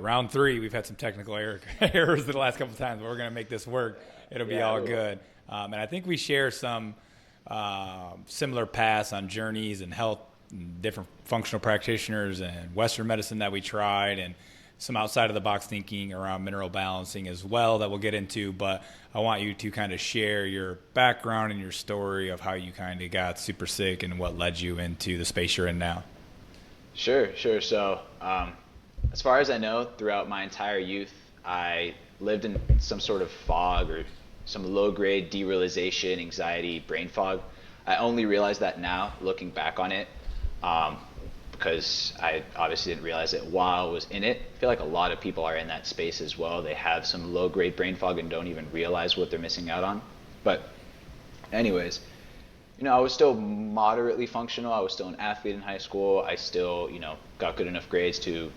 Round three, we've had some technical errors the last couple of times, but we're going to make this work. It'll be all good. And I think we share some similar paths on journeys and health, and different functional practitioners and Western medicine that we tried, and some outside of the box thinking around mineral balancing as well that we'll get into. But I want you to kind of share your background and your story of how you kind of got super sick and what led you into the space you're in now. Sure. So, as far as I know, throughout my entire youth, I lived in some sort of fog or some low grade derealization, anxiety, brain fog. I only realize that now, looking back on it, um, because I obviously didn't realize it while I was in it. I feel like a lot of people are in that space as well. They have some low grade brain fog and don't even realize what they're missing out on. But, anyways, I was still moderately functional. I was still an athlete in high school. I still, got good enough grades to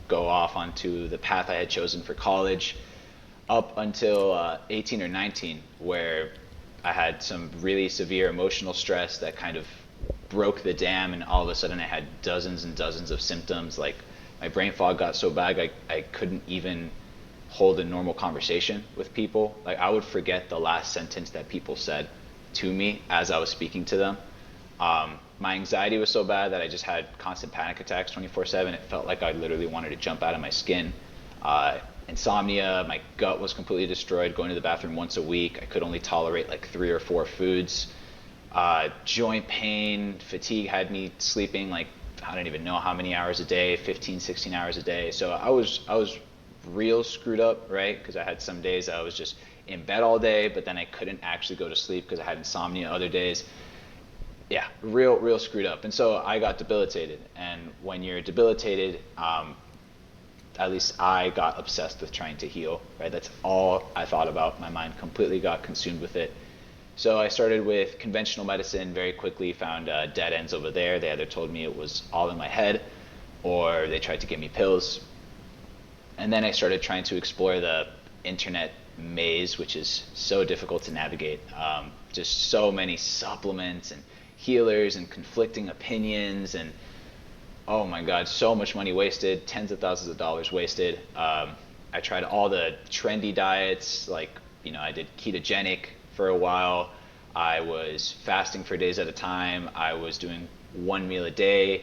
go off onto the path I had chosen for college up until 18 or 19, where I had some really severe emotional stress that kind of broke the dam, and all of a sudden I had dozens and dozens of symptoms. Like, my brain fog got so bad I couldn't even hold a normal conversation with people. Like, I would forget the last sentence that people said to me as I was speaking to them. My anxiety was so bad that I just had constant panic attacks 24/7. It felt like I literally wanted to jump out of my skin. Insomnia, my gut was completely destroyed, going to the bathroom once a week. I could only tolerate like 3 or 4 foods. Joint pain, fatigue had me sleeping like, I don't even know how many hours a day, 15, 16 hours a day. So I was real screwed up, right? Because I had some days I was just in bed all day, but then I couldn't actually go to sleep because I had insomnia other days. Yeah, real screwed up. And so I got debilitated. And when you're debilitated, at least I got obsessed with trying to heal, right? That's all I thought about. My mind completely got consumed with it. So I started with conventional medicine, very quickly found dead ends over there. They either told me it was all in my head, or they tried to give me pills. And then I started trying to explore the internet maze, which is so difficult to navigate. Just so many supplements and healers and conflicting opinions, and oh my God, so much money wasted, tens of thousands of dollars wasted. I tried all the trendy diets, like, I did ketogenic for a while. I was fasting for days at a time. I was doing one meal a day.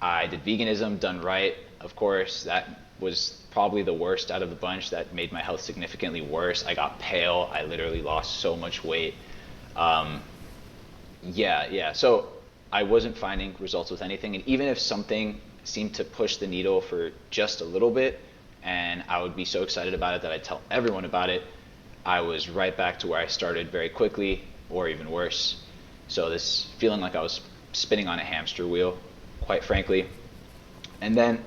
I did veganism done right, of course. That was probably the worst out of the bunch. That made my health significantly worse. I got pale. I literally lost so much weight. Um, yeah. So I wasn't finding results with anything. And even if something seemed to push the needle for just a little bit, and I would be so excited about it that I'd tell everyone about it, I was right back to where I started very quickly, or even worse. So this feeling like I was spinning on a hamster wheel, quite frankly. And then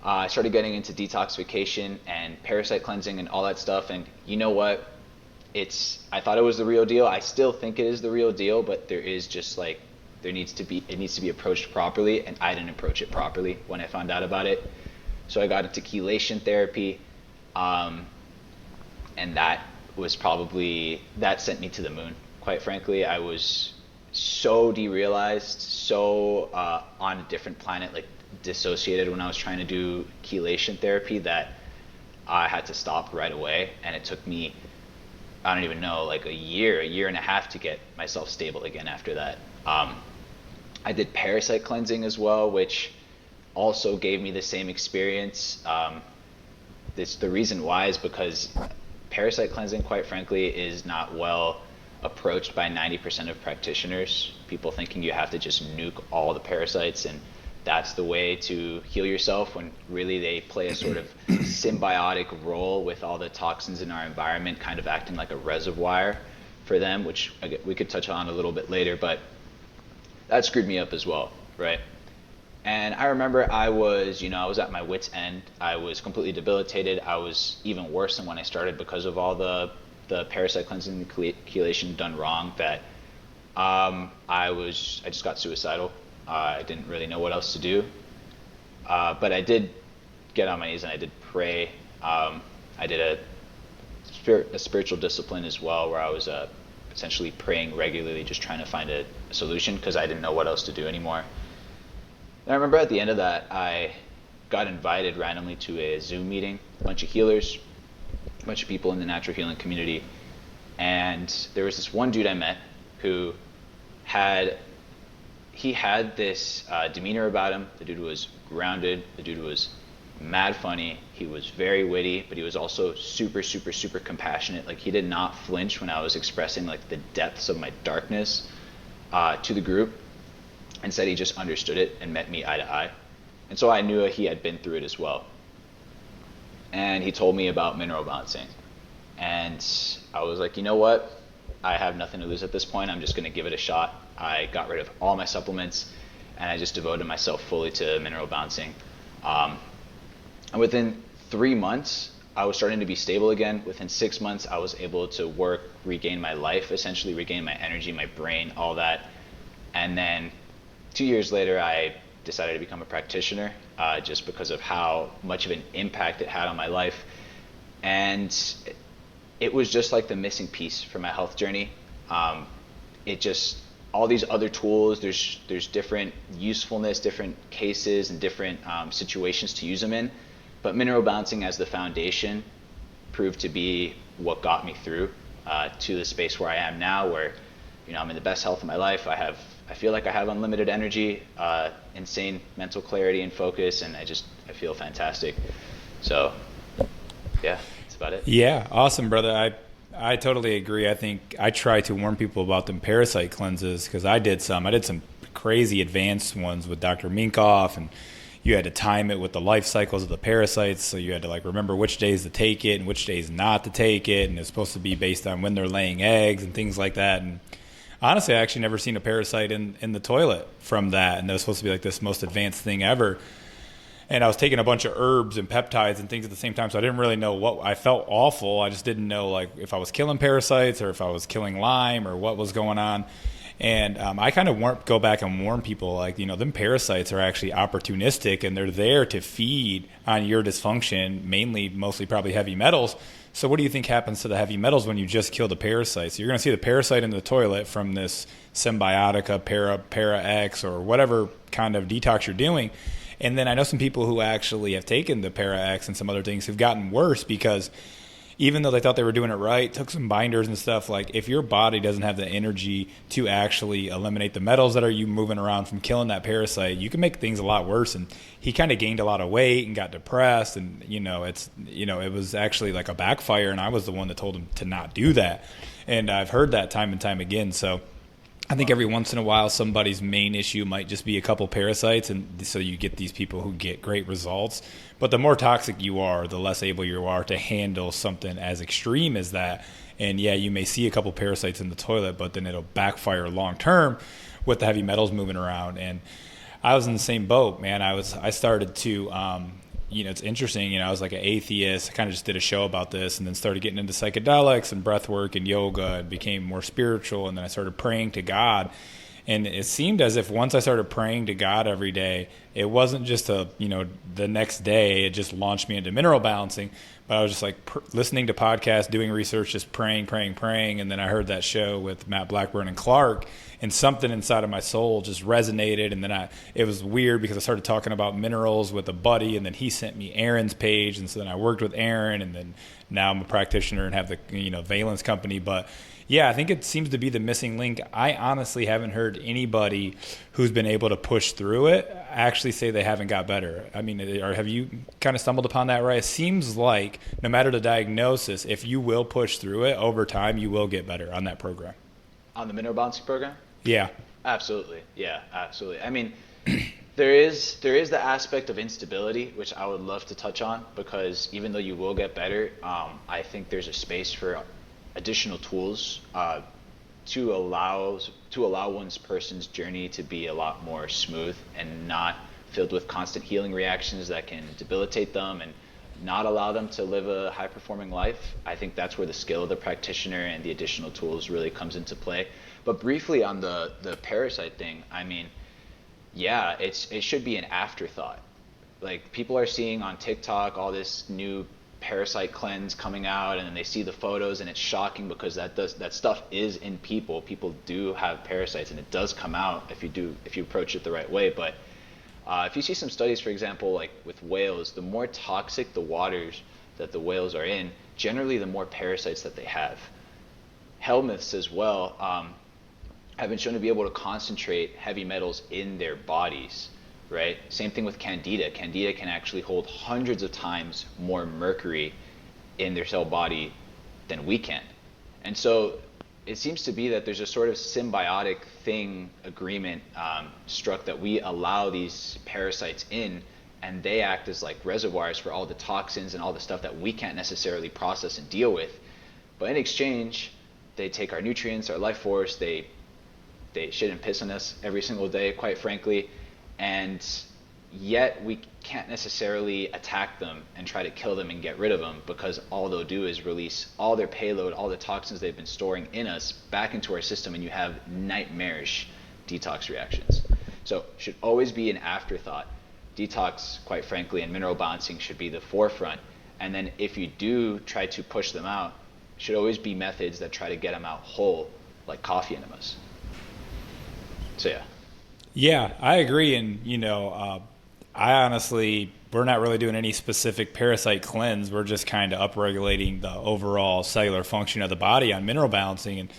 I started getting into detoxification and parasite cleansing and all that stuff. And you know what? I thought it was the real deal. I still think it is the real deal, but there is just like, it needs to be approached properly, and I didn't approach it properly when I found out about it. So I got into chelation therapy, and that sent me to the moon, quite frankly. I was so derealized, so on a different planet, like dissociated when I was trying to do chelation therapy, that I had to stop right away. And it took me, I don't even know, like a year and a half to get myself stable again after that. I did parasite cleansing as well, which also gave me the same experience. The reason why is because parasite cleansing, quite frankly, is not well approached by 90% of practitioners. People thinking you have to just nuke all the parasites and that's the way to heal yourself, when really they play a sort of symbiotic role with all the toxins in our environment, kind of acting like a reservoir for them, which we could touch on a little bit later. But that screwed me up as well, right? And I remember I was at my wit's end. I was completely debilitated. I was even worse than when I started because of all the parasite cleansing and chelation done wrong, that I just got suicidal. I didn't really know what else to do. But I did get on my knees and I did pray. I did a spiritual discipline as well, where I was essentially praying regularly, just trying to find a solution because I didn't know what else to do anymore. And I remember at the end of that, I got invited randomly to a Zoom meeting, a bunch of healers, a bunch of people in the natural healing community. And there was this one dude I met who had this demeanor about him. The dude was grounded. The dude was mad funny. He was very witty, but he was also super, super, super compassionate. Like, he did not flinch when I was expressing like the depths of my darkness to the group, and said he just understood it and met me eye to eye. And so I knew he had been through it as well. And he told me about mineral balancing. And I was like, you know what? I have nothing to lose at this point. I'm just going to give it a shot. I got rid of all my supplements, and I just devoted myself fully to mineral balancing. And within 3 months, I was starting to be stable again. Within 6 months, I was able to work, regain my life, essentially regain my energy, my brain, all that. And then 2 years later, I decided to become a practitioner, just because of how much of an impact it had on my life. And it was just like the missing piece for my health journey. It just, all these other tools, there's different usefulness, different cases, and different situations to use them in. But mineral balancing as the foundation proved to be what got me through to the space where I am now, where, you know, I'm in the best health of my life. I feel like I have unlimited energy, insane mental clarity and focus, and I feel fantastic. So, yeah, that's about it. Yeah, awesome, brother. I totally agree. I think I try to warn people about them parasite cleanses, because I did some crazy advanced ones with Dr. Minkoff, and you had to time it with the life cycles of the parasites. So you had to like remember which days to take it and which days not to take it. And it's supposed to be based on when they're laying eggs and things like that. And honestly, I actually never seen a parasite in the toilet from that. And that was supposed to be like this most advanced thing ever. And I was taking a bunch of herbs and peptides and things at the same time. So I didn't really know what, I felt awful. I just didn't know like if I was killing parasites or if I was killing Lyme or what was going on. And I kind of go back and warn people, like, you know, them parasites are actually opportunistic, and they're there to feed on your dysfunction, mostly probably heavy metals. So what do you think happens to the heavy metals when you just kill the parasites? You're going to see the parasite in the toilet from this Symbiotica, Para X, or whatever kind of detox you're doing. And then I know some people who actually have taken the Para X and some other things have gotten worse, because even though they thought they were doing it right, took some binders and stuff, like if your body doesn't have the energy to actually eliminate the metals that are you moving around from killing that parasite, you can make things a lot worse. And he kind of gained a lot of weight and got depressed, and it was actually like a backfire, and I was the one that told him to not do that. And I've heard that time and time again. So I think every once in a while somebody's main issue might just be a couple parasites, and so you get these people who get great results. But the more toxic you are, the less able you are to handle something as extreme as that. And yeah, you may see a couple parasites in the toilet, but then it'll backfire long term with the heavy metals moving around. And I was in the same boat, man. I started to it's interesting. I was like an atheist. I kind of just did a show about this, and then started getting into psychedelics and breath work and yoga, and became more spiritual. And then I started praying to God. And it seemed as if once I started praying to God every day, it wasn't just the next day, it just launched me into mineral balancing. But I was just like listening to podcasts, doing research, just praying. And then I heard that show with Matt Blackburn and Clark, and something inside of my soul just resonated. And then it was weird because I started talking about minerals with a buddy, and then he sent me Aaron's page. And so then I worked with Aaron, and then now I'm a practitioner and have the Valence company. But yeah, I think it seems to be the missing link. I honestly haven't heard anybody who's been able to push through it actually say they haven't got better. I mean, or have you kind of stumbled upon that, right? It seems like no matter the diagnosis, if you will push through it over time, you will get better on that program. On the mineral balancing program? Yeah. Absolutely. Yeah, absolutely. I mean, there is the aspect of instability, which I would love to touch on, because even though you will get better, I think there's a space for additional tools to allow one's person's journey to be a lot more smooth and not filled with constant healing reactions that can debilitate them and not allow them to live a high performing life. I think that's where the skill of the practitioner and the additional tools really comes into play. But briefly on the parasite thing, I mean, yeah, it should be an afterthought. Like, people are seeing on TikTok all this new parasite cleanse coming out, and then they see the photos, and it's shocking because that stuff is in people. People do have parasites, and it does come out if you approach it the right way. But If you see some studies, for example, like with whales, the more toxic the waters that the whales are in, generally the more parasites that they have. Helminths as well have been shown to be able to concentrate heavy metals in their bodies, right? Same thing with Candida. Candida can actually hold hundreds of times more mercury in their cell body than we can. And so it seems to be that there's a sort of symbiotic agreement struck that we allow these parasites in, and they act as like reservoirs for all the toxins and all the stuff that we can't necessarily process and deal with. But in exchange, they take our nutrients, our life force, they shit and piss on us every single day, quite frankly, and yet we can't necessarily attack them and try to kill them and get rid of them, because all they'll do is release all their payload, all the toxins they've been storing in us back into our system, and you have nightmarish detox reactions. So should always be an afterthought. Detox, quite frankly, and mineral balancing should be the forefront. And then if you do try to push them out, should always be methods that try to get them out whole, like coffee enemas. So yeah. Yeah, I agree. And, I honestly, we're not really doing any specific parasite cleanse. We're just kind of upregulating the overall cellular function of the body on mineral balancing. And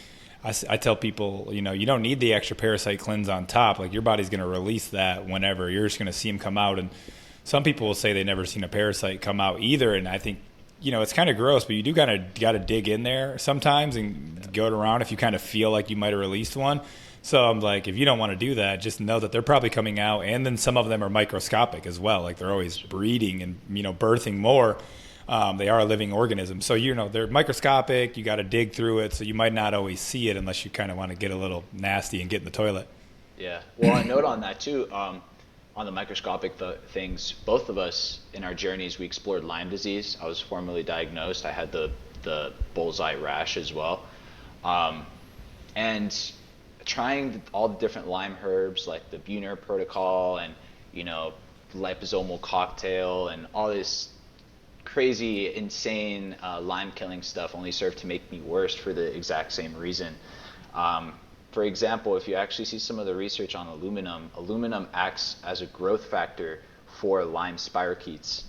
I tell people, you don't need the extra parasite cleanse on top. Like, your body's going to release that whenever. You're just going to see them come out. And some people will say they've never seen a parasite come out either. And I think, it's kind of gross, but you do got to dig in there sometimes and go around if you kind of feel like you might have released one. So I'm like, if you don't want to do that, just know that they're probably coming out. And then some of them are microscopic as well. Like, they're always breeding and, birthing more. They are a living organism. So, they're microscopic. You got to dig through it. So you might not always see it unless you kind of want to get a little nasty and get in the toilet. Yeah. Well, a note on that too, on the microscopic things, both of us in our journeys, we explored Lyme disease. I was formally diagnosed. I had the bullseye rash as well. And trying all the different Lyme herbs, like the Buhner protocol and, liposomal cocktail and all this crazy, insane Lyme killing stuff only served to make me worse for the exact same reason. For example, if you actually see some of the research on aluminum acts as a growth factor for Lyme spirochetes.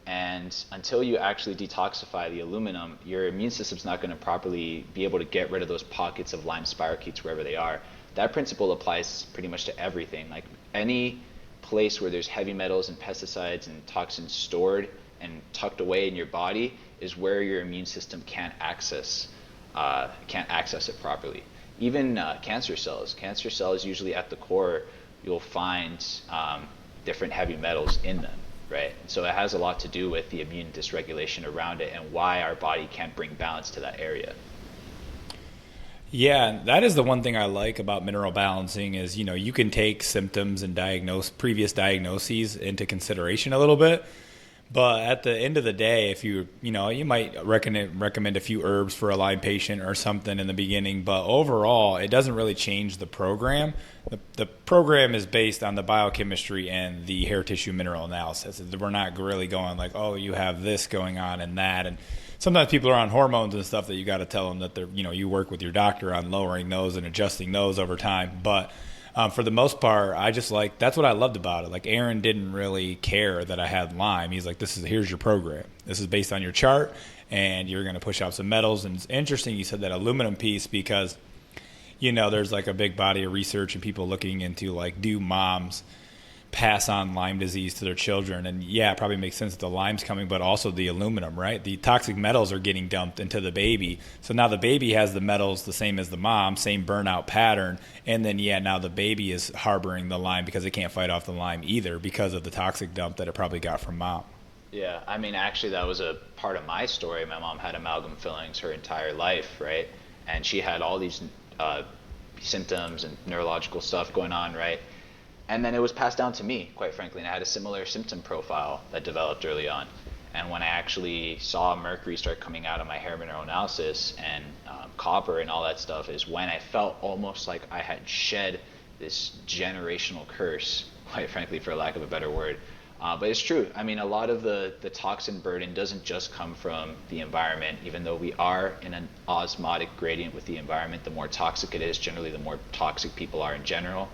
And until you actually detoxify the aluminum, your immune system's not going to properly be able to get rid of those pockets of Lyme spirochetes wherever they are. That principle applies pretty much to everything. Like, any place where there's heavy metals and pesticides and toxins stored and tucked away in your body is where your immune system can't access it properly. Even cancer cells usually at the core, you'll find different heavy metals in them, right? So it has a lot to do with the immune dysregulation around it and why our body can't bring balance to that area. Yeah, that is the one thing I like about mineral balancing is, you can take symptoms and previous diagnoses into consideration a little bit. But at the end of the day, if you might recommend a few herbs for a Lyme patient or something in the beginning, but overall, it doesn't really change the program. The program is based on the biochemistry and the hair tissue mineral analysis. We're not really going like, oh, you have this going on and that. And sometimes people are on hormones and stuff that you got to tell them that they're, you work with your doctor on lowering those and adjusting those over time. But for the most part, that's what I loved about it. Like, Aaron didn't really care that I had Lyme. He's like, here's your program. This is based on your chart, and you're going to push out some metals. And it's interesting you said that aluminum piece because, there's like a big body of research and people looking into like, do moms pass on Lyme disease to their children? And yeah, it probably makes sense that the Lyme's coming, but also the aluminum, right? The toxic metals are getting dumped into the baby. So now the baby has the metals the same as the mom, same burnout pattern. And then, now the baby is harboring the Lyme because it can't fight off the Lyme either because of the toxic dump that it probably got from mom. Yeah, I mean, actually, that was a part of my story. My mom had amalgam fillings her entire life, right? And she had all these symptoms and neurological stuff going on, right? And then it was passed down to me, quite frankly, and I had a similar symptom profile that developed early on. And when I actually saw mercury start coming out of my hair mineral analysis and copper and all that stuff is when I felt almost like I had shed this generational curse, quite frankly, for lack of a better word. But it's true. I mean, a lot of the toxin burden doesn't just come from the environment, even though we are in an osmotic gradient with the environment. The more toxic it is, generally the more toxic people are in general.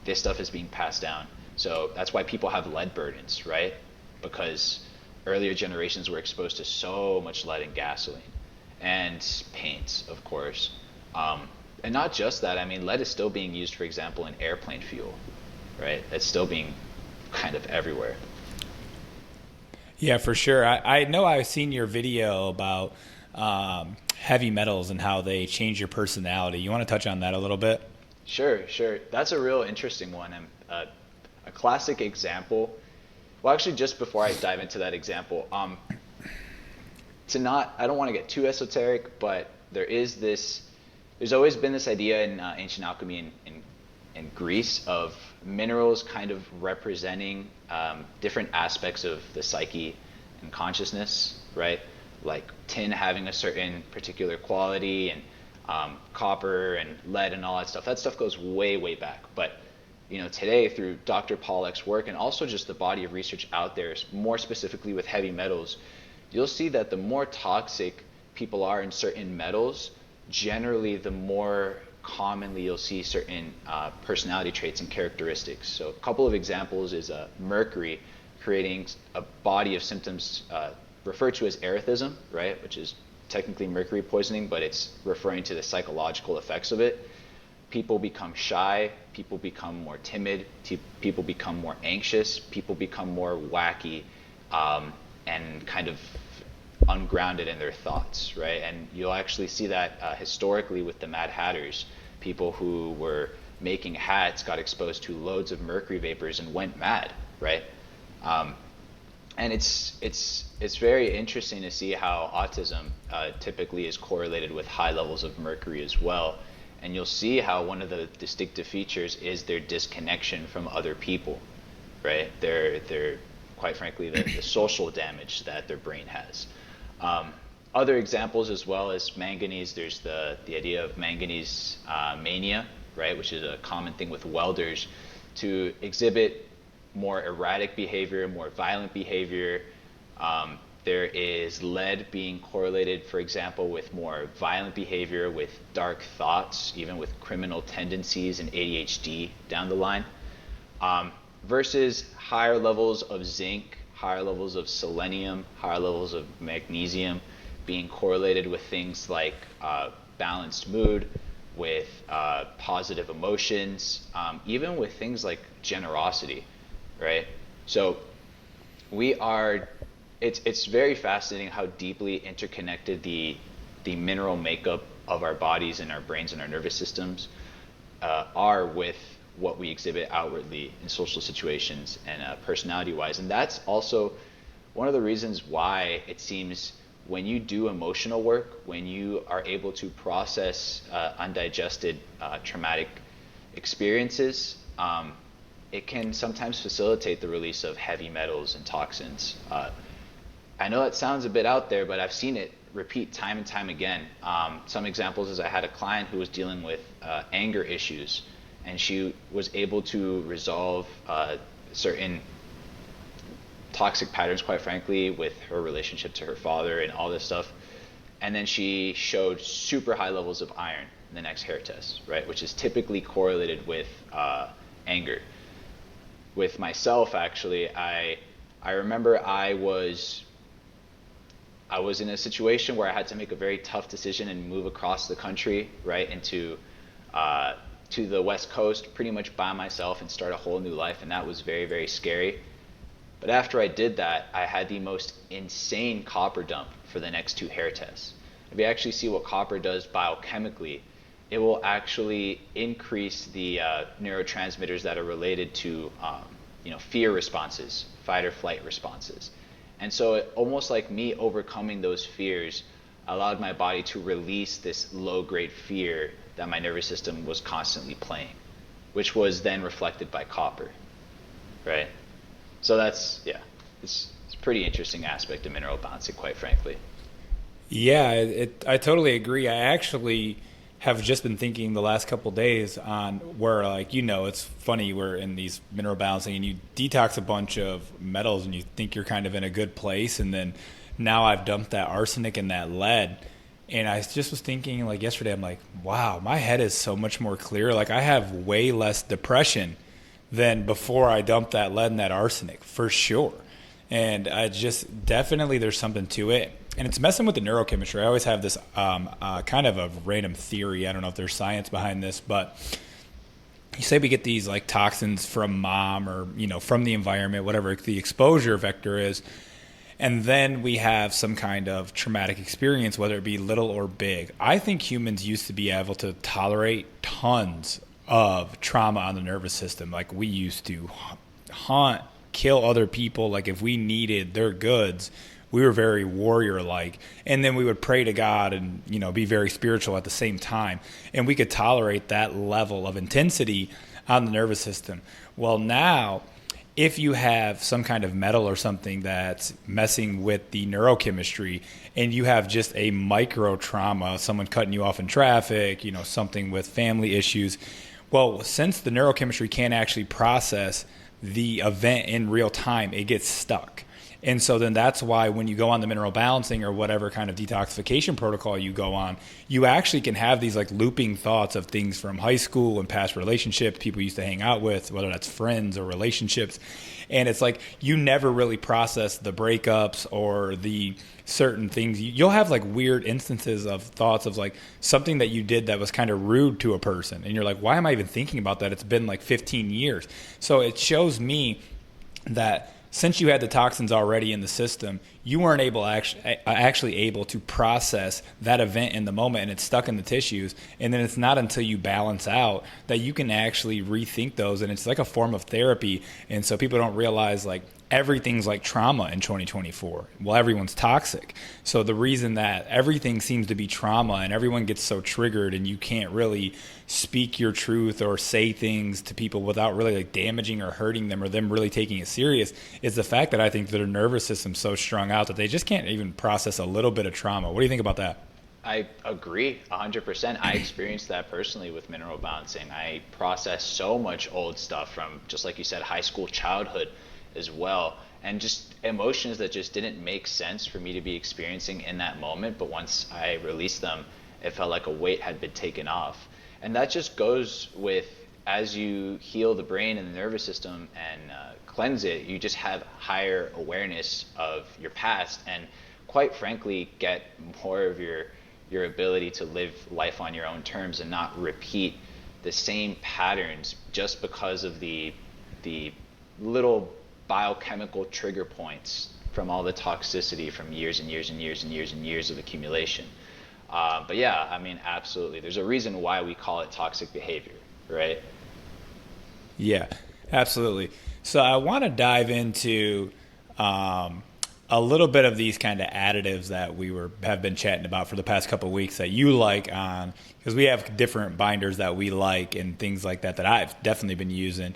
This stuff is being passed down. So that's why people have lead burdens, right? Because earlier generations were exposed to so much lead in gasoline and paints, of course. And not just that, I mean, lead is still being used, for example, in airplane fuel, right? It's still being kind of everywhere. Yeah, for sure. I know I've seen your video about heavy metals and how they change your personality. You want to touch on that a little bit? Sure, sure. That's a real interesting one. And a classic example. Well, actually, just before I dive into that example, I don't want to get too esoteric, but there's always been this idea in ancient alchemy in Greece of minerals kind of representing different aspects of the psyche and consciousness, right? Like tin having a certain particular quality, and copper and lead and all that stuff. That stuff goes way, way back. But today through Dr. Pollack's work and also just the body of research out there, more specifically with heavy metals, you'll see that the more toxic people are in certain metals, generally the more commonly you'll see certain personality traits and characteristics. So a couple of examples is mercury creating a body of symptoms referred to as erethism, right, which is technically mercury poisoning, but it's referring to the psychological effects of it. People become shy, people become more timid, people become more anxious, people become more wacky, and kind of ungrounded in their thoughts, right? And you'll actually see that historically with the Mad Hatters. People who were making hats got exposed to loads of mercury vapors and went mad, right? And it's very interesting to see how autism typically is correlated with high levels of mercury as well. And you'll see how one of the distinctive features is their disconnection from other people, right? Their quite frankly, the social damage that their brain has. Other examples as well as manganese, there's the idea of manganese mania, right, which is a common thing with welders to exhibit more erratic behavior, more violent behavior. There is lead being correlated, for example, with more violent behavior, with dark thoughts, even with criminal tendencies and ADHD down the line, versus higher levels of zinc, higher levels of selenium, higher levels of magnesium being correlated with things like balanced mood, with positive emotions, even with things like generosity, right? So it's very fascinating how deeply interconnected the mineral makeup of our bodies and our brains and our nervous systems are with what we exhibit outwardly in social situations and personality-wise. And that's also one of the reasons why it seems when you do emotional work, when you are able to process undigested traumatic experiences, it can sometimes facilitate the release of heavy metals and toxins. I know it sounds a bit out there, but I've seen it repeat time and time again. Some examples is I had a client who was dealing with anger issues, and she was able to resolve certain toxic patterns, quite frankly, with her relationship to her father and all this stuff. And then she showed super high levels of iron in the next hair test, right, which is typically correlated with anger. With myself, actually, I remember I was in a situation where I had to make a very tough decision and move across the country, right, into to the West Coast pretty much by myself and start a whole new life, and that was very, very scary. But after I did that, I had the most insane copper dump for the next 2 hair tests. If you actually see what copper does biochemically, it will actually increase the neurotransmitters that are related to fear responses, fight or flight responses. And so almost like me overcoming those fears allowed my body to release this low-grade fear that my nervous system was constantly playing, which was then reflected by copper, right? So it's a pretty interesting aspect of mineral balancing, quite frankly. Yeah, I totally agree. I actually have just been thinking the last couple of days on where, it's funny, we're in these mineral balancing and you detox a bunch of metals and you think you're kind of in a good place. And then now I've dumped that arsenic and that lead. And I just was thinking yesterday, I'm like, wow, my head is so much more clear. I have way less depression than before I dumped that lead and that arsenic, for sure. And I just definitely there's something to it. And it's messing with the neurochemistry. I always have this kind of a random theory. I don't know if there's science behind this, but you say we get these like toxins from mom or, from the environment, whatever the exposure vector is. And then we have some kind of traumatic experience, whether it be little or big. I think humans used to be able to tolerate tons of trauma on the nervous system. Like we used to hunt, kill other people. Like if we needed their goods, we were very warrior-like. And then we would pray to God and, be very spiritual at the same time. And we could tolerate that level of intensity on the nervous system. Well, now, if you have some kind of metal or something that's messing with the neurochemistry and you have just a micro trauma, someone cutting you off in traffic, something with family issues, well, since the neurochemistry can't actually process the event in real time, it gets stuck. And so then that's why when you go on the mineral balancing or whatever kind of detoxification protocol you go on, you actually can have these like looping thoughts of things from high school and past relationships, people you used to hang out with, whether that's friends or relationships. And it's like you never really process the breakups or the certain things. You'll have like weird instances of thoughts of like something that you did that was kind of rude to a person. And you're like, why am I even thinking about that? It's been like 15 years. So it shows me that since you had the toxins already in the system, you weren't actually able to process that event in the moment, and it's stuck in the tissues. And then it's not until you balance out that you can actually rethink those, and it's like a form of therapy. And so people don't realize like everything's like trauma in 2024. Well, everyone's toxic. So the reason that everything seems to be trauma and everyone gets so triggered and you can't really speak your truth or say things to people without really like damaging or hurting them or them really taking it serious is the fact that I think their nervous system's so strung out that they just can't even process a little bit of trauma. What do you think about that? I agree 100%. I experienced that personally with mineral balancing. I processed so much old stuff from, just like you said, high school, childhood as well, and just emotions that just didn't make sense for me to be experiencing in that moment. But once I released them, it felt like a weight had been taken off. And that just goes with, as you heal the brain and the nervous system and cleanse it, you just have higher awareness of your past and quite frankly get more of your ability to live life on your own terms and not repeat the same patterns just because of the little biochemical trigger points from all the toxicity from years and years and years and years and years of accumulation. But yeah, I mean, absolutely. There's a reason why we call it toxic behavior, right? Yeah, absolutely. So I want to dive into a little bit of these kind of additives that we have been chatting about for the past couple of weeks that you like on, because we have different binders that we like and things like that I've definitely been using.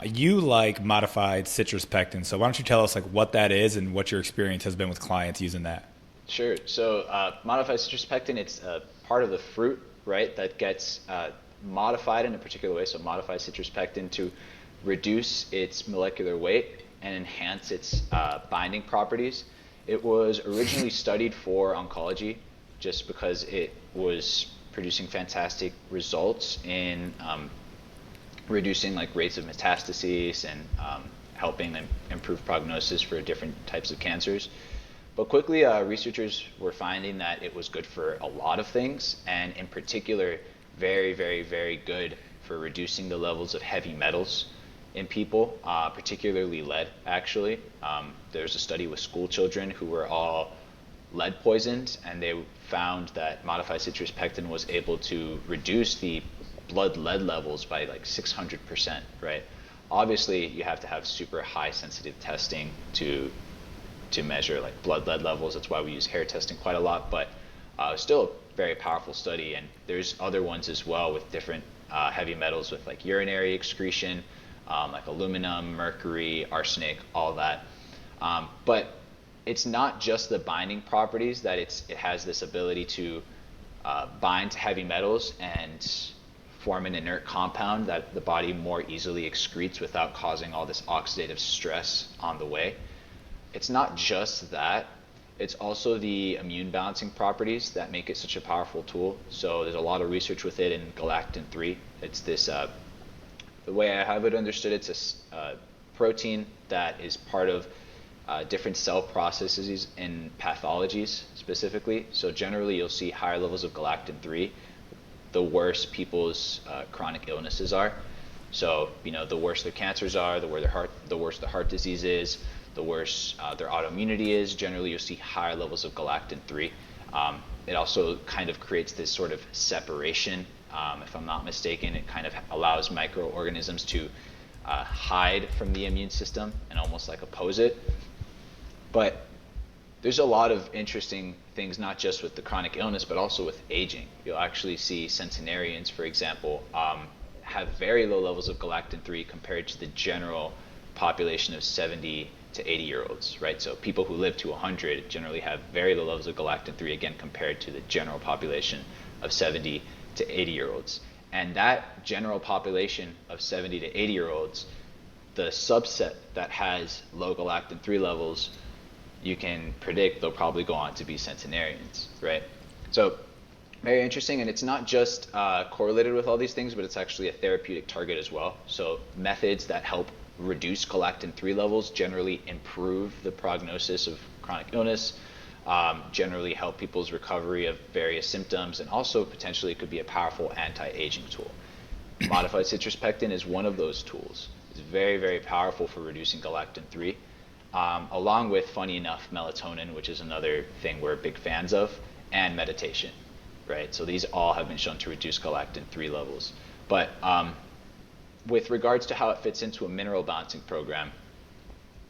You like modified citrus pectin. So why don't you tell us like what that is and what your experience has been with clients using that? Sure. So modified citrus pectin, it's part of the fruit, right, that gets modified in a particular way. So modified citrus pectin to reduce its molecular weight and enhance its binding properties. It was originally studied for oncology just because it was producing fantastic results in reducing like rates of metastases and helping them improve prognosis for different types of cancers. But quickly, researchers were finding that it was good for a lot of things, and in particular, very, very, very good for reducing the levels of heavy metals in people, particularly lead, actually. There's a study with school children who were all lead poisoned, and they found that modified citrus pectin was able to reduce the blood lead levels by like 600%, right? Obviously, you have to have super high sensitive testing to measure like blood lead levels. That's why we use hair testing quite a lot, but still a very powerful study. And there's other ones as well with different heavy metals with like urinary excretion, like aluminum, mercury, arsenic, all that. But it's not just the binding properties that it has this ability to bind to heavy metals and form an inert compound that the body more easily excretes without causing all this oxidative stress on the way. It's not just that, it's also the immune balancing properties that make it such a powerful tool. So there's a lot of research with it in galactin-3. It's this the way I have it understood, it's a protein that is part of different cell processes in pathologies specifically. So generally you'll see higher levels of galactin-3 the worse people's chronic illnesses are. So, the worse their cancers are, the worse the heart disease is, the worse their autoimmunity is. Generally, you'll see higher levels of galactin-3. It also kind of creates this sort of separation. If I'm not mistaken, it kind of allows microorganisms to hide from the immune system and almost like oppose it. But there's a lot of interesting things, not just with the chronic illness, but also with aging. You'll actually see centenarians, for example, have very low levels of galactin-3 compared to the general population of 70 to 80-year-olds, right? So people who live to 100 generally have very low levels of galactin-3, again, compared to the general population of 70 to 80-year-olds. And that general population of 70 to 80-year-olds, the subset that has low galactin-3 levels, you can predict they'll probably go on to be centenarians, right? So very interesting, and it's not just correlated with all these things, but it's actually a therapeutic target as well. So methods that help reduce galactin-3 levels generally improve the prognosis of chronic illness, generally help people's recovery of various symptoms, and also potentially could be a powerful anti-aging tool. Modified citrus pectin is one of those tools. It's very, very powerful for reducing galactin-3. Along with, funny enough, melatonin, which is another thing we're big fans of, and meditation, right? So these all have been shown to reduce galactin-3 levels. But with regards to how it fits into a mineral balancing program,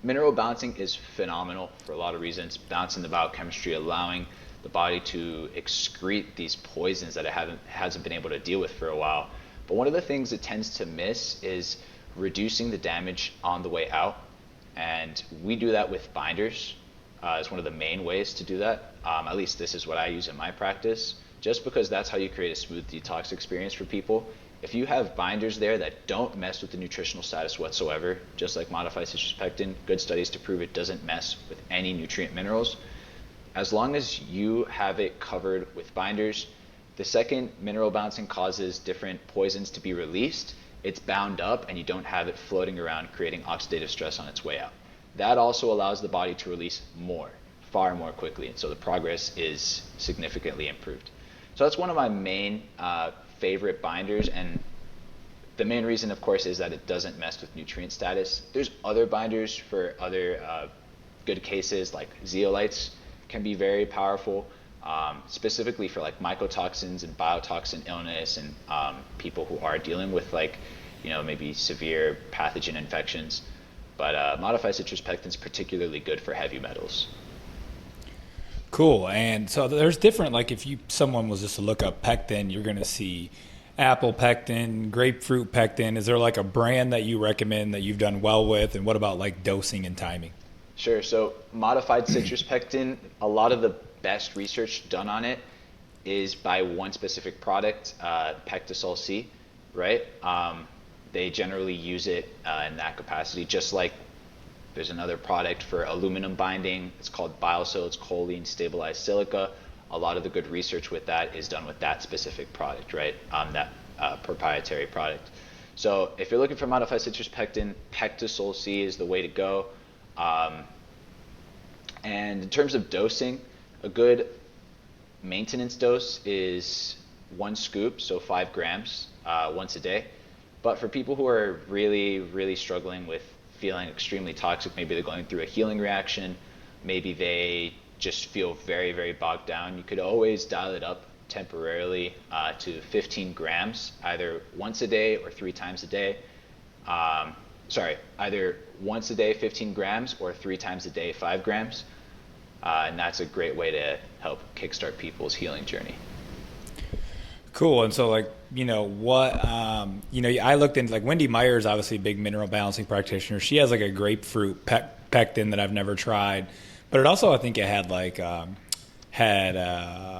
mineral balancing is phenomenal for a lot of reasons. Balancing the biochemistry, allowing the body to excrete these poisons that it hasn't been able to deal with for a while. But one of the things it tends to miss is reducing the damage on the way out. And we do that with binders. It's one of the main ways to do that. At least this is what I use in my practice, just because that's how you create a smooth detox experience for people. If you have binders there that don't mess with the nutritional status whatsoever, just like modified citrus pectin, good studies to prove it doesn't mess with any nutrient minerals, as long as you have it covered with binders, the second mineral balancing causes different poisons to be released, it's bound up and you don't have it floating around creating oxidative stress on its way out. That also allows the body to release more, far more quickly, and so the progress is significantly improved. So that's one of my main favorite binders, and the main reason, of course, is that it doesn't mess with nutrient status. There's other binders for other good cases, like zeolites can be very powerful, specifically for like mycotoxins and biotoxin illness and people who are dealing with maybe severe pathogen infections. But modified citrus pectin is particularly good for heavy metals. Cool. And so there's different, like if someone was just to look up pectin, you're going to see apple pectin, grapefruit pectin. Is there like a brand that you recommend that you've done well with? And what about like dosing and timing? Sure. So modified citrus pectin, a lot of the best research done on it is by one specific product, Pectisol C, right? They generally use it in that capacity, just like there's another product for aluminum binding. It's called Biosol. It's choline stabilized silica. A lot of the good research with that is done with that specific product, right? That proprietary product. So if you're looking for modified citrus pectin, Pectisol C is the way to go. And in terms of dosing, a good maintenance dose is 1 scoop, so 5 grams once a day. But for people who are really, really struggling with feeling extremely toxic, maybe they're going through a healing reaction, maybe they just feel very, very bogged down, you could always dial it up temporarily to 15 grams, either once a day or 3 times a day. Either once a day, 15 grams, or 3 times a day, 5 grams. And that's a great way to help kickstart people's healing journey. Cool. And so I looked into Wendy Meyer's obviously a big mineral balancing practitioner. She has like a grapefruit pectin that I've never tried, but it also, I think it had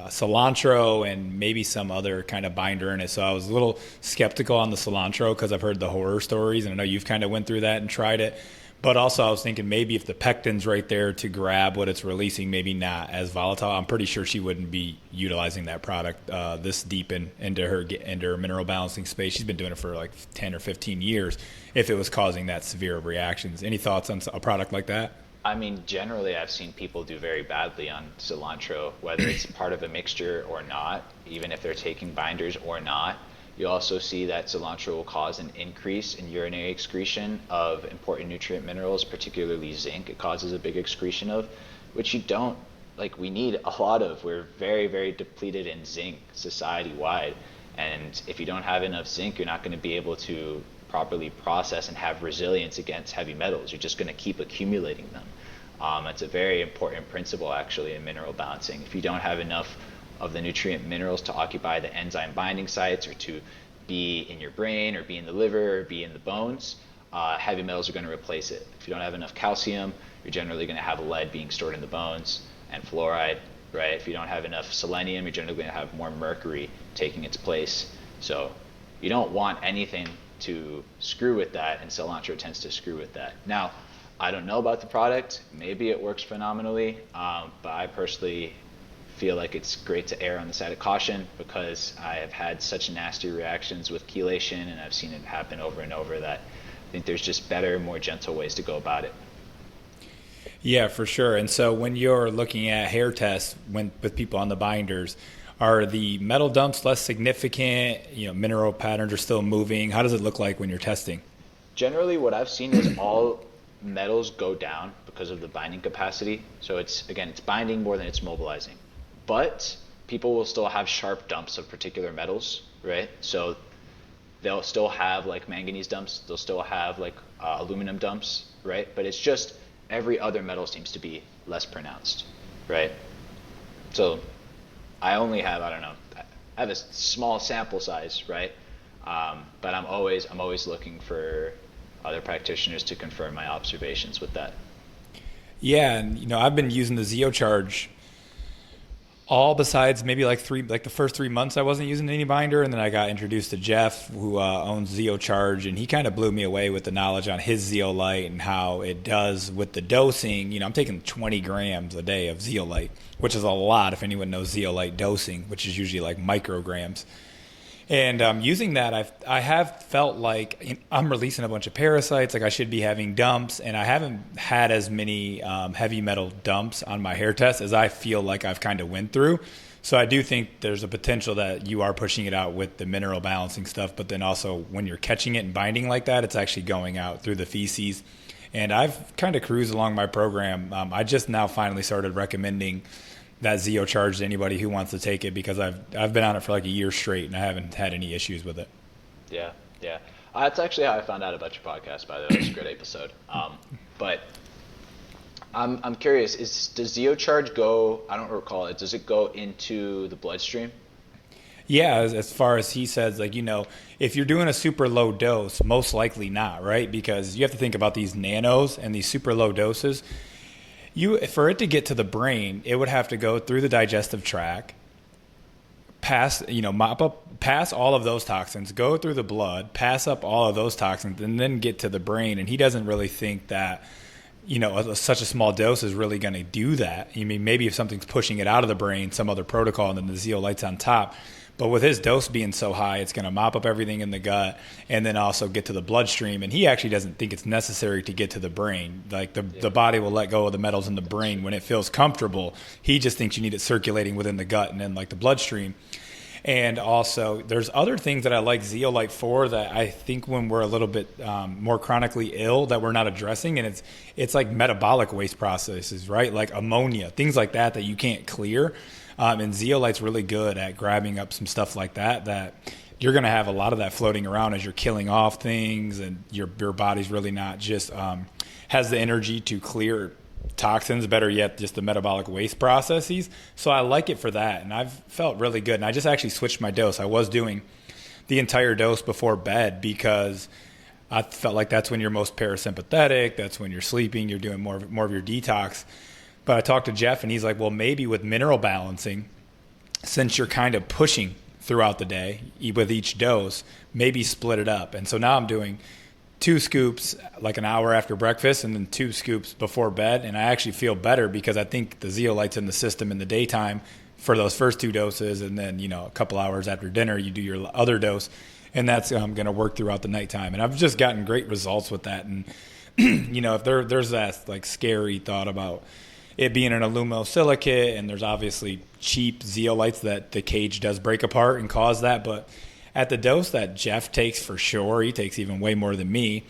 cilantro and maybe some other kind of binder in it. So I was a little skeptical on the cilantro because I've heard the horror stories, and I know you've kind of went through that and tried it. But also I was thinking maybe if the pectin's right there to grab what it's releasing, maybe not as volatile. I'm pretty sure she wouldn't be utilizing that product this deep into her mineral balancing space. She's been doing it for like 10 or 15 years if it was causing that severe reactions. Any thoughts on a product like that? I mean, generally, I've seen people do very badly on cilantro, whether it's part of a mixture or not, even if they're taking binders or not. You also see that cilantro will cause an increase in urinary excretion of important nutrient minerals, particularly zinc. It causes a big excretion of, which you don't, like, we need a lot of. We're very, very depleted in zinc society-wide. And if you don't have enough zinc, you're not going to be able to properly process and have resilience against heavy metals. You're just going to keep accumulating them. It's a very important principle, actually, in mineral balancing. If you don't have enough of the nutrient minerals to occupy the enzyme binding sites or to be in your brain or be in the liver or be in the bones, heavy metals are going to replace it. If you don't have enough calcium, you're generally going to have lead being stored in the bones and fluoride, right? If you don't have enough selenium, you're generally going to have more mercury taking its place. So you don't want anything to screw with that, and cilantro tends to screw with that. Now, I don't know about the product. Maybe it works phenomenally, but I personally feel like it's great to err on the side of caution because I have had such nasty reactions with chelation, and I've seen it happen over and over, that I think there's just better, more gentle ways to go about it. Yeah, for sure. And so when you're looking at hair tests with people on the binders, are the metal dumps less significant? Mineral patterns are still moving. How does it look like when you're testing? Generally, what I've seen is all metals go down because of the binding capacity. So it's binding more than it's mobilizing. But people will still have sharp dumps of particular metals, right? So they'll still have like manganese dumps. They'll still have like aluminum dumps, right? But it's just every other metal seems to be less pronounced, right? So I only have, I have a small sample size, right? But I'm always looking for other practitioners to confirm my observations with that. Yeah, and I've been using the ZeoCharge all besides maybe like the first 3 months I wasn't using any binder, and then I got introduced to Jeff, who owns ZeoCharge, and he kind of blew me away with the knowledge on his zeolite and how it does with the dosing. I'm taking 20 grams a day of zeolite, which is a lot if anyone knows zeolite dosing, which is usually like micrograms. And using that, I have felt like I'm releasing a bunch of parasites, like I should be having dumps, and I haven't had as many heavy metal dumps on my hair test as I feel like I've kind of went through. So I do think there's a potential that you are pushing it out with the mineral balancing stuff, but then also when you're catching it and binding like that, it's actually going out through the feces. And I've kind of cruised along my program. I just now finally started recommending that ZeoCharge to anybody who wants to take it because I've been on it for like a year straight and I haven't had any issues with it. Yeah. That's actually how I found out about your podcast, by the way. It was a great episode. But I'm curious, does ZeoCharge go, I don't recall it, does it go into the bloodstream? Yeah, as far as he says, if you're doing a super low dose, most likely not, right? Because you have to think about these nanos and these super low doses. For it to get to the brain, it would have to go through the digestive tract, pass all of those toxins, go through the blood, pass up all of those toxins, and then get to the brain. And he doesn't really think that, such a small dose is really going to do that. I mean, maybe if something's pushing it out of the brain, some other protocol, and then the zeolite's on top. But with his dose being so high, it's going to mop up everything in the gut and then also get to the bloodstream. And he actually doesn't think it's necessary to get to the brain. Like the body will let go of the metals in the brain when it feels comfortable. He just thinks you need it circulating within the gut and then like the bloodstream. And also there's other things that I like zeolite for that I think when we're a little bit more chronically ill that we're not addressing. And it's like metabolic waste processes, right? Like ammonia, things like that you can't clear. And zeolite's really good at grabbing up some stuff like that you're going to have a lot of that floating around as you're killing off things, and your body's really not just has the energy to clear toxins, better yet, just the metabolic waste processes. So I like it for that, and I've felt really good. And I just actually switched my dose. I was doing the entire dose before bed because I felt like that's when you're most parasympathetic. That's when you're sleeping. You're doing more of your detox. But I talked to Jeff, and he's like, well, maybe with mineral balancing, since you're kind of pushing throughout the day with each dose, maybe split it up. And so now I'm doing 2 scoops like an hour after breakfast and then 2 scoops before bed. And I actually feel better because I think the zeolite's in the system in the daytime for those first 2 doses. And then, a couple hours after dinner, you do your other dose. And that's going to work throughout the nighttime. And I've just gotten great results with that. And, if there's that like scary thought about it being an aluminosilicate, and there's obviously cheap zeolites that the cage does break apart and cause that. But at the dose that Jeff takes, for sure, he takes even way more than me,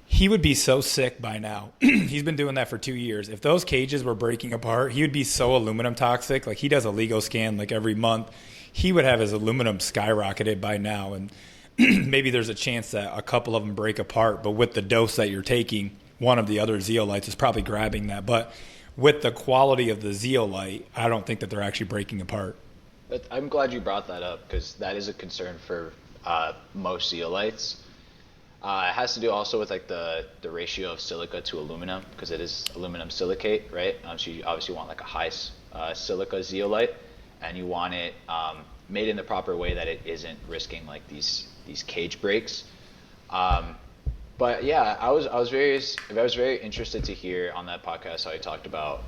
he would be so sick by now. He's been doing that for 2 years. If those cages were breaking apart, he would be so aluminum toxic. Like, he does a LEGO scan like every month. He would have his aluminum skyrocketed by now. And maybe there's a chance that a couple of them break apart, but with the dose that you're taking, one of the other zeolites is probably grabbing that. But with the quality of the zeolite, I don't think that they're actually breaking apart. I'm glad you brought that up because that is a concern for most zeolites. It has to do also with like the ratio of silica to aluminum because it is aluminum silicate, right? So you obviously want like a high silica zeolite, and you want it made in the proper way that it isn't risking like these cage breaks. But yeah, I was very interested to hear on that podcast how he talked about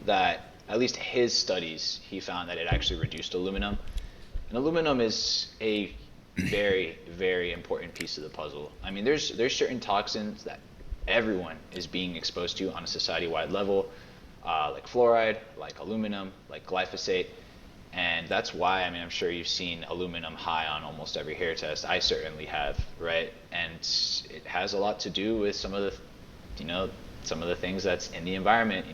that. At least his studies, he found that it actually reduced aluminum. And aluminum is a very, very important piece of the puzzle. I mean, there's certain toxins that everyone is being exposed to on a society-wide level, like fluoride, like aluminum, like glyphosate. And that's why, I'm sure you've seen aluminum high on almost every hair test. I certainly have, right? And it has a lot to do with some of the things that's in the environment,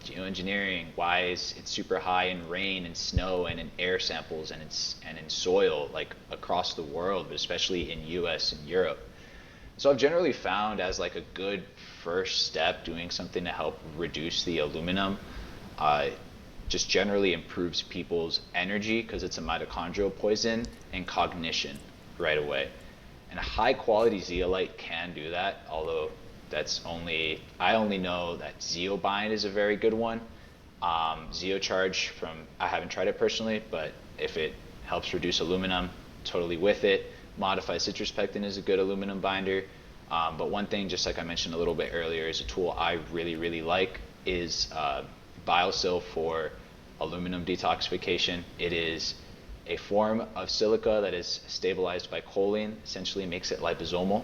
geoengineering, why is it super high in rain and snow and in air samples and in soil, like across the world, but especially in US and Europe. So I've generally found as like a good first step, doing something to help reduce the aluminum, just generally improves people's energy because it's a mitochondrial poison, and cognition right away. And a high quality zeolite can do that, although I only know that ZeoBind is a very good one. ZeoCharge I haven't tried it personally, but if it helps reduce aluminum, totally with it. Modified citrus pectin is a good aluminum binder. But one thing, just like I mentioned a little bit earlier, is a tool I really, really like is BioSil for aluminum detoxification. It is a form of silica that is stabilized by choline, essentially makes it liposomal.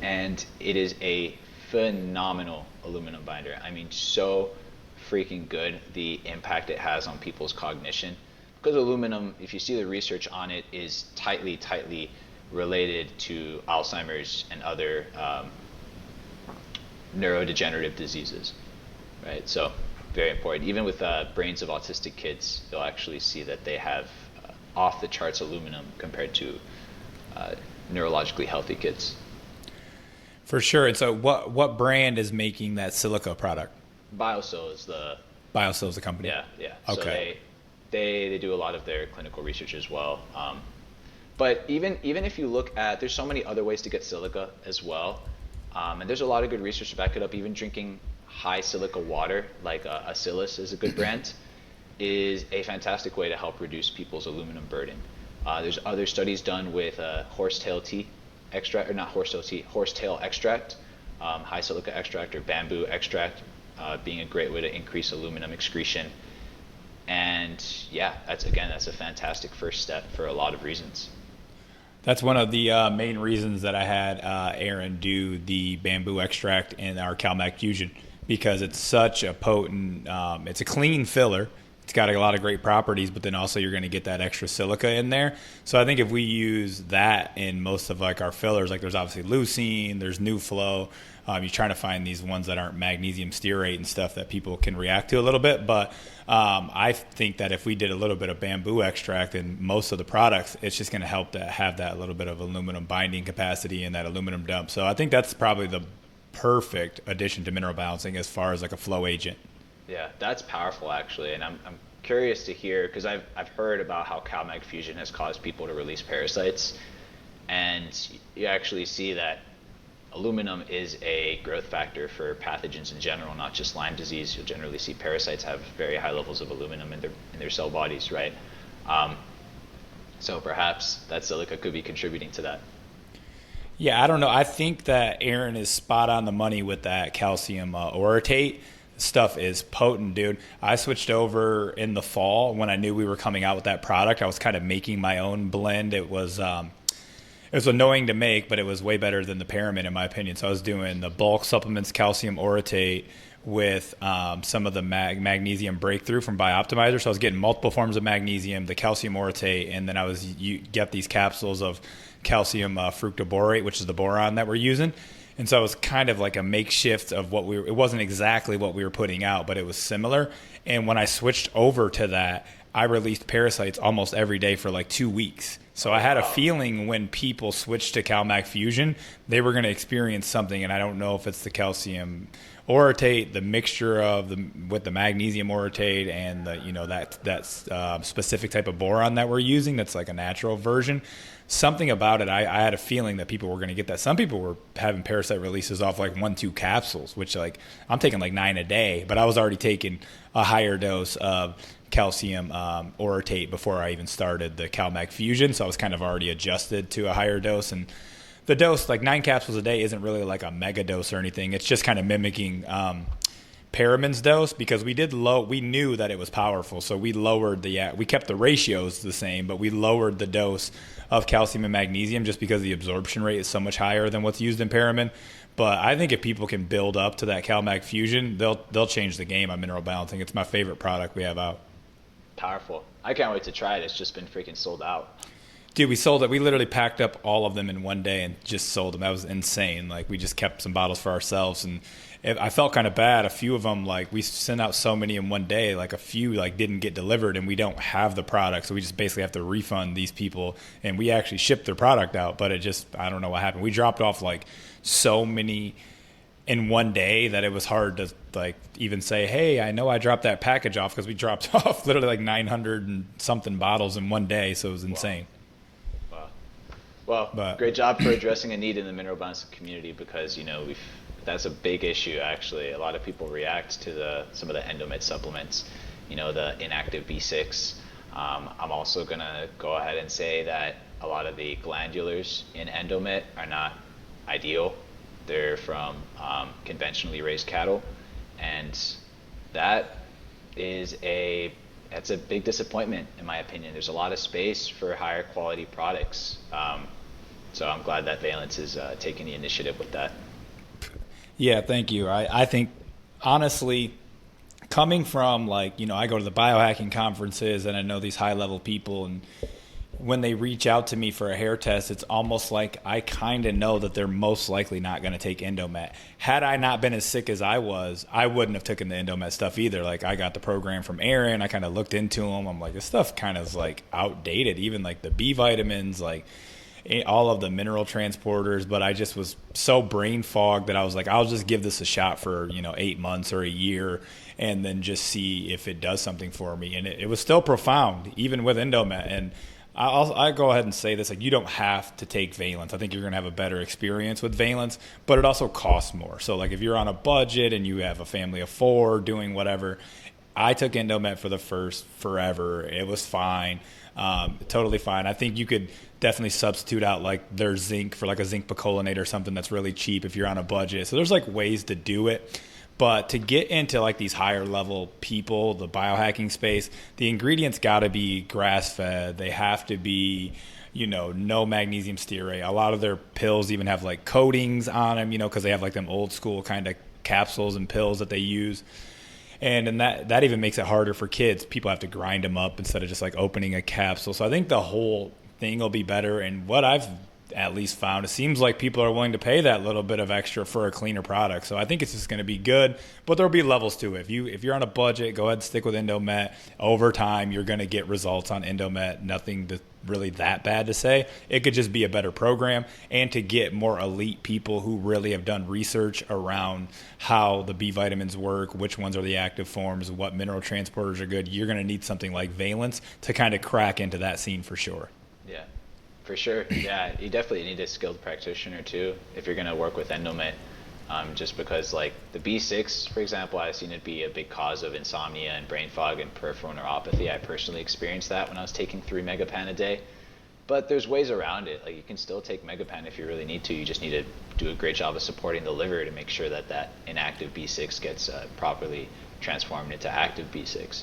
And it is a phenomenal aluminum binder. So freaking good, the impact it has on people's cognition. Because aluminum, if you see the research on it, is tightly related to Alzheimer's and other neurodegenerative diseases, right? So very important. Even with brains of autistic kids, you'll actually see that they have off the charts aluminum compared to neurologically healthy kids. For sure. And so what brand is making that silica product? BioSil is the company? Yeah. Okay. So they do a lot of their clinical research as well. But even if you look at, there's so many other ways to get silica as well. And there's a lot of good research to back it up. Even drinking high silica water, like Acillus is a good brand, is a fantastic way to help reduce people's aluminum burden. There's other studies done with horsetail extract, high silica extract, or bamboo extract, being a great way to increase aluminum excretion. And yeah, that's a fantastic first step for a lot of reasons. That's one of the main reasons that I had Aaron do the bamboo extract in our CalMac Fusion, because it's such a potent, it's a clean filler. It's got a lot of great properties, but then also you're going to get that extra silica in there. So I think if we use that in most of like our fillers, like there's obviously leucine, there's NuFlow. You're trying to find these ones that aren't magnesium stearate and stuff that people can react to a little bit. But I think that if we did a little bit of bamboo extract in most of the products, it's just going to help to have that little bit of aluminum binding capacity and that aluminum dump. So I think that's probably the perfect addition to mineral balancing as far as like a flow agent. Yeah, that's powerful actually, and I'm curious to hear, because I've heard about how CalMag Fusion has caused people to release parasites, and you actually see that aluminum is a growth factor for pathogens in general, not just Lyme disease. You'll generally see parasites have very high levels of aluminum in their cell bodies, right? So perhaps that silica could be contributing to that. Yeah, I don't know. I think that Aaron is spot on the money with that calcium orotate. Stuff is potent, dude. I switched over in the fall when I knew we were coming out with that product. I was kind of making my own blend. It was annoying to make, but it was way better than the Pyramid in my opinion. So I was doing the bulk supplements calcium orotate with some of the magnesium breakthrough from Bioptimizer. So I was getting multiple forms of magnesium, the calcium orotate, and then you get these capsules of calcium fructoborate, which is the boron that we're using. And so it was kind of like a makeshift of it wasn't exactly what we were putting out, but it was similar. And when I switched over to that, I released parasites almost every day for like 2 weeks. So I had a feeling when people switched to CalMag Fusion, they were going to experience something. And I don't know if it's the calcium orotate, the mixture with the magnesium orotate and that specific type of boron that we're using. That's like a natural version. Something about it, I had a feeling that people were going to get that. Some people were having parasite releases off like 1-2 capsules, which like I'm taking like 9 a day, but I was already taking a higher dose of calcium orotate before I even started the CalMag Fusion. So I was kind of already adjusted to a higher dose. And the dose, like 9 capsules a day, isn't really like a mega dose or anything. It's just kind of mimicking Paramin's dose because we knew that it was powerful. So we kept the ratios the same, but we lowered the dose of calcium and magnesium just because the absorption rate is so much higher than what's used in Paramin. But I think if people can build up to that CalMag Fusion, they'll change the game on mineral balancing. It's my favorite product we have out. Powerful. I can't wait to try it. It's just been freaking sold out. Dude, we sold it. We literally packed up all of them in one day and just sold them. That was insane. Like, we just kept some bottles for ourselves, and I felt kind of bad. A few of them, like, we sent out so many in one day. Like, a few, like, didn't get delivered, and we don't have the product, so we just basically have to refund these people. And we actually shipped their product out, but I don't know what happened. We dropped off, like, so many in one day that it was hard to like even say, hey, I know I dropped that package off, because we dropped off literally like 900 and something bottles in one day. So it was insane. Wow. Well, great job for addressing a need in the mineral balancing community, because that's a big issue actually. A lot of people react to some of the Endomet supplements, the inactive B6. I'm also gonna go ahead and say that a lot of the glandulars in Endomet are not ideal. They're from conventionally raised cattle, and that's a big disappointment in my opinion. There's a lot of space for higher quality products, so I'm glad that Valence is taking the initiative with that. Yeah, thank you. I think honestly, coming from I go to the biohacking conferences and I know these high level people, and when they reach out to me for a hair test, it's almost like I kind of know that they're most likely not going to take Endomet. Had I not been as sick as I was, I wouldn't have taken the Endomet stuff either. Like, I got the program from Aaron. I kind of looked into them. I'm like, this stuff kind of is like outdated. Even like the B vitamins, like all of the mineral transporters. But I just was so brain fogged that I was like, I'll just give this a shot for 8 months or a year, and then just see if it does something for me. And it was still profound, even with Endomet. And I go ahead and say this, like, you don't have to take Valence. I think you're going to have a better experience with Valence, but it also costs more. So, like, if you're on a budget and you have a family of 4 doing whatever, I took Endomet for the first forever. It was fine, totally fine. I think you could definitely substitute out, like, their zinc for, like, a zinc picolinate or something that's really cheap if you're on a budget. So there's, like, ways to do it. But to get into like these higher level people, the biohacking space, the ingredients got to be grass fed. They have to be, no magnesium stearate. A lot of their pills even have like coatings on them, because they have like them old school kind of capsules and pills that they use. And that even makes it harder for kids. People have to grind them up instead of just like opening a capsule. So I think the whole thing will be better. And what I've at least found, it seems like people are willing to pay that little bit of extra for a cleaner product. So I think it's just going to be good, but there'll be levels to it. If you're on a budget, go ahead and stick with Endomet. Over time, you're going to get results on Endomet. Nothing really that bad to say. It could just be a better program, and to get more elite people who really have done research around how the B vitamins work, which ones are the active forms, what mineral transporters are good. You're going to need something like Valence to kind of crack into that scene for sure. Yeah. For sure. Yeah, you definitely need a skilled practitioner too if you're going to work with Endomet, just because like the B6, for example, I've seen it be a big cause of insomnia and brain fog and peripheral neuropathy. I personally experienced that when I was taking 3 megapan a day, But there's ways around it. Like you can still take Megapen if you really need to. You just need to do a great job of supporting the liver to make sure that that inactive B6 gets properly transformed into active B6.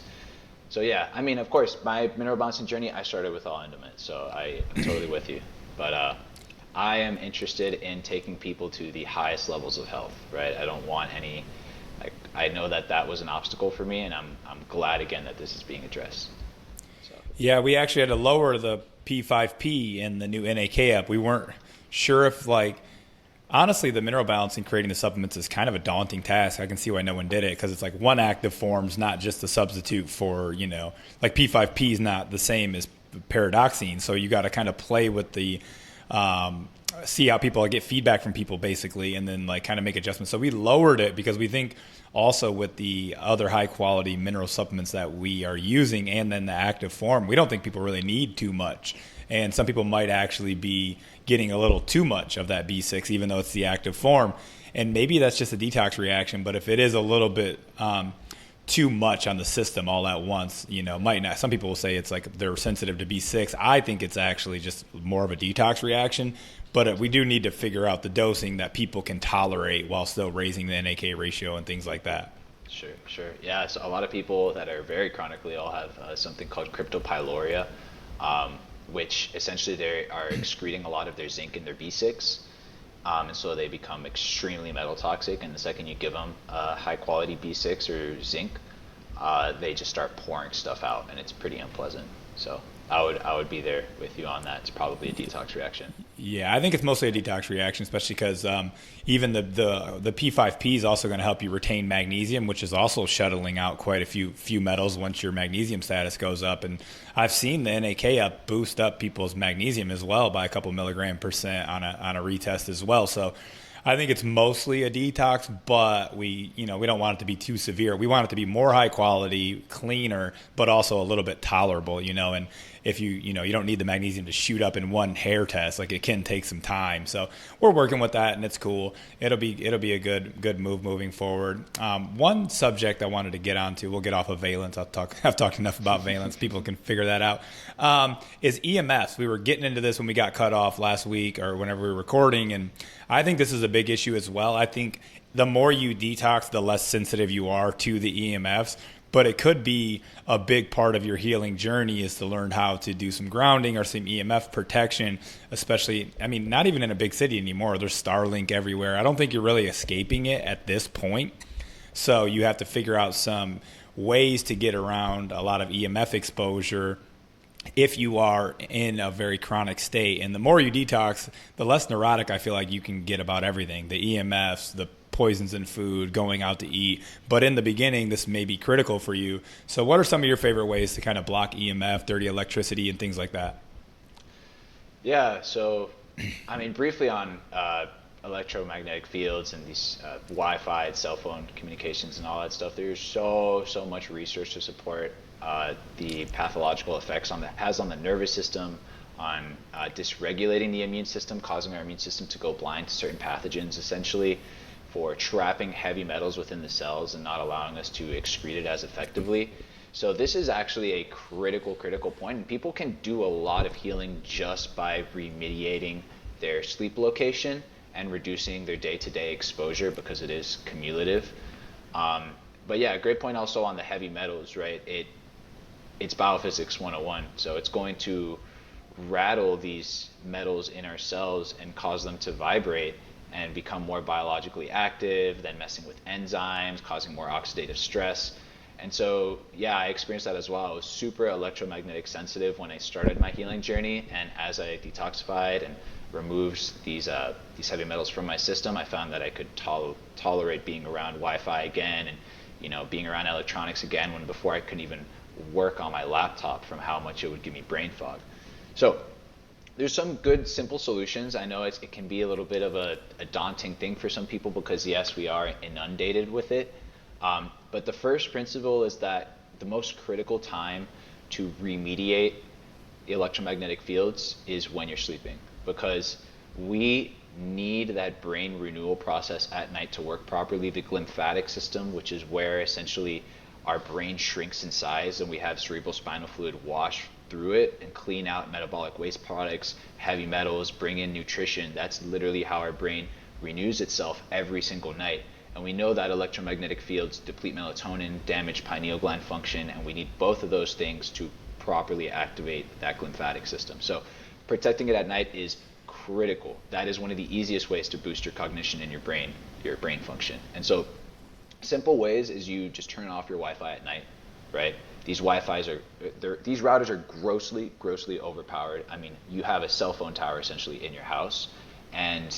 So yeah, I mean, of course, my mineral balancing journey, I started with all endowment, so I'm totally with you. But I am interested in taking people to the highest levels of health, right? I don't want any, like, I know that that was an obstacle for me, and I'm glad again that this is being addressed. So. Yeah, we actually had to lower the P5P in the new NAK app. We weren't sure if, like, honestly, the mineral balancing creating the supplements is kind of a daunting task. I can see why no one did it, because it's like one active form's not just a substitute for, like P5P is not the same as paradoxine. So you got to kind of play with the, see how people get feedback from people basically, and then like kind of make adjustments. So we lowered it because we think also with the other high quality mineral supplements that we are using and then the active form, we don't think people really need too much. And some people might actually be getting a little too much of that B6, even though it's the active form. And maybe that's just a detox reaction, but if it is a little bit too much on the system all at once, might not. Some people will say it's like they're sensitive to B6. I think it's actually just more of a detox reaction, but we do need to figure out the dosing that people can tolerate while still raising the NAK ratio and things like that. Sure. Yeah, so a lot of people that are very chronically ill have something called cryptopyloria, which essentially they are excreting a lot of their zinc and their B6. And so they become extremely metal toxic. And the second you give them high quality B6 or zinc, they just start pouring stuff out, and it's pretty unpleasant. So I would be there with you on that. It's probably a detox reaction. Yeah, I think it's mostly a detox reaction, especially because even the P5P is also going to help you retain magnesium, which is also shuttling out quite a few metals once your magnesium status goes up. And I've seen the NAK up boost up people's magnesium as well by a couple milligram% on a retest as well. So I think it's mostly a detox, but we don't want it to be too severe. We want it to be more high quality, cleaner, but also a little bit tolerable, and if you don't need the magnesium to shoot up in one hair test, like it can take some time. So we're working with that, and it's cool. It'll be a good move moving forward. One subject I wanted to get onto, we'll get off of valence. I've talked enough about valence. People can figure that out. Is EMFs. We were getting into this when we got cut off last week or whenever we were recording, and I think this is a big issue as well. I think the more you detox, the less sensitive you are to the EMFs. But it could be a big part of your healing journey is to learn how to do some grounding or some EMF protection, especially, not even in a big city anymore. There's Starlink everywhere. I don't think you're really escaping it at this point. So you have to figure out some ways to get around a lot of EMF exposure if you are in a very chronic state. And the more you detox, the less neurotic I feel like you can get about everything. The EMFs, the poisons in food, going out to eat. But in the beginning, this may be critical for you. So what are some of your favorite ways to kind of block EMF, dirty electricity, and things like that? Yeah, so briefly on electromagnetic fields and these Wi-Fi, cell phone communications and all that stuff, there's so much research to support the pathological effects has on the nervous system, on dysregulating the immune system, causing our immune system to go blind to certain pathogens, essentially, for trapping heavy metals within the cells and not allowing us to excrete it as effectively. So this is actually a critical point, and people can do a lot of healing just by remediating their sleep location and reducing their day-to-day exposure, because it is cumulative. But yeah, great point also on the heavy metals, right? It's biophysics 101, so it's going to rattle these metals in our cells and cause them to vibrate and become more biologically active, then messing with enzymes, causing more oxidative stress. And so, yeah, I experienced that as well. I was super electromagnetic sensitive when I started my healing journey, and as I detoxified and removed these heavy metals from my system, I found that I could tolerate being around Wi-Fi again, and being around electronics again, when before I couldn't even work on my laptop from how much it would give me brain fog. So there's some good simple solutions. I know it can be a little bit of a daunting thing for some people, because yes, we are inundated with it. But the first principle is that the most critical time to remediate electromagnetic fields is when you're sleeping, because we need that brain renewal process at night to work properly. The glymphatic system, which is where essentially our brain shrinks in size and we have cerebral spinal fluid wash through it and clean out metabolic waste products, heavy metals, bring in nutrition. That's literally how our brain renews itself every single night. And we know that electromagnetic fields deplete melatonin, damage pineal gland function, and we need both of those things to properly activate that glymphatic system. So protecting it at night is critical. That is one of the easiest ways to boost your cognition and your brain function. And so simple ways is you just turn off your Wi-Fi at night, right? These these routers are grossly overpowered. I mean, you have a cell phone tower essentially in your house, and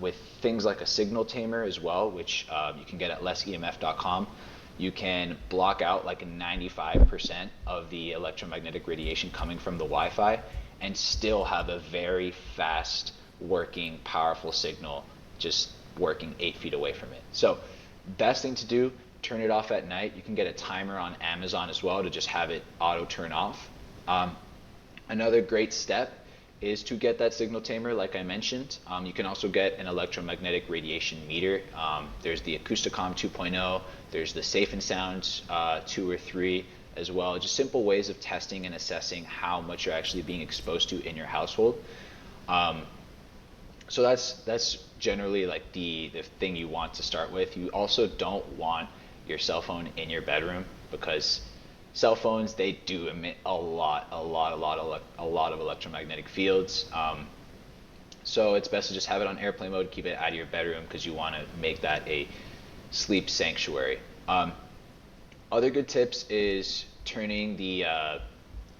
with things like a signal tamer as well, which you can get at lessemf.com, you can block out like 95% of the electromagnetic radiation coming from the Wi-Fi and still have a very fast working, powerful signal just working 8 feet away from it. So best thing to do, turn it off at night. You can get a timer on Amazon as well to just have it auto turn off. Another great step is to get that signal tamer, like I mentioned. You can also get an electromagnetic radiation meter. There's the Acousticom 2.0, there's the Safe and Sound 2 or 3 as well. Just simple ways of testing and assessing how much you're actually being exposed to in your household. So that's generally like the thing you want to start with. You also don't want your cell phone in your bedroom, because cell phones, they do emit a lot of electromagnetic fields. So it's best to just have it on airplane mode, keep it out of your bedroom, because you want to make that a sleep sanctuary. Other good tips is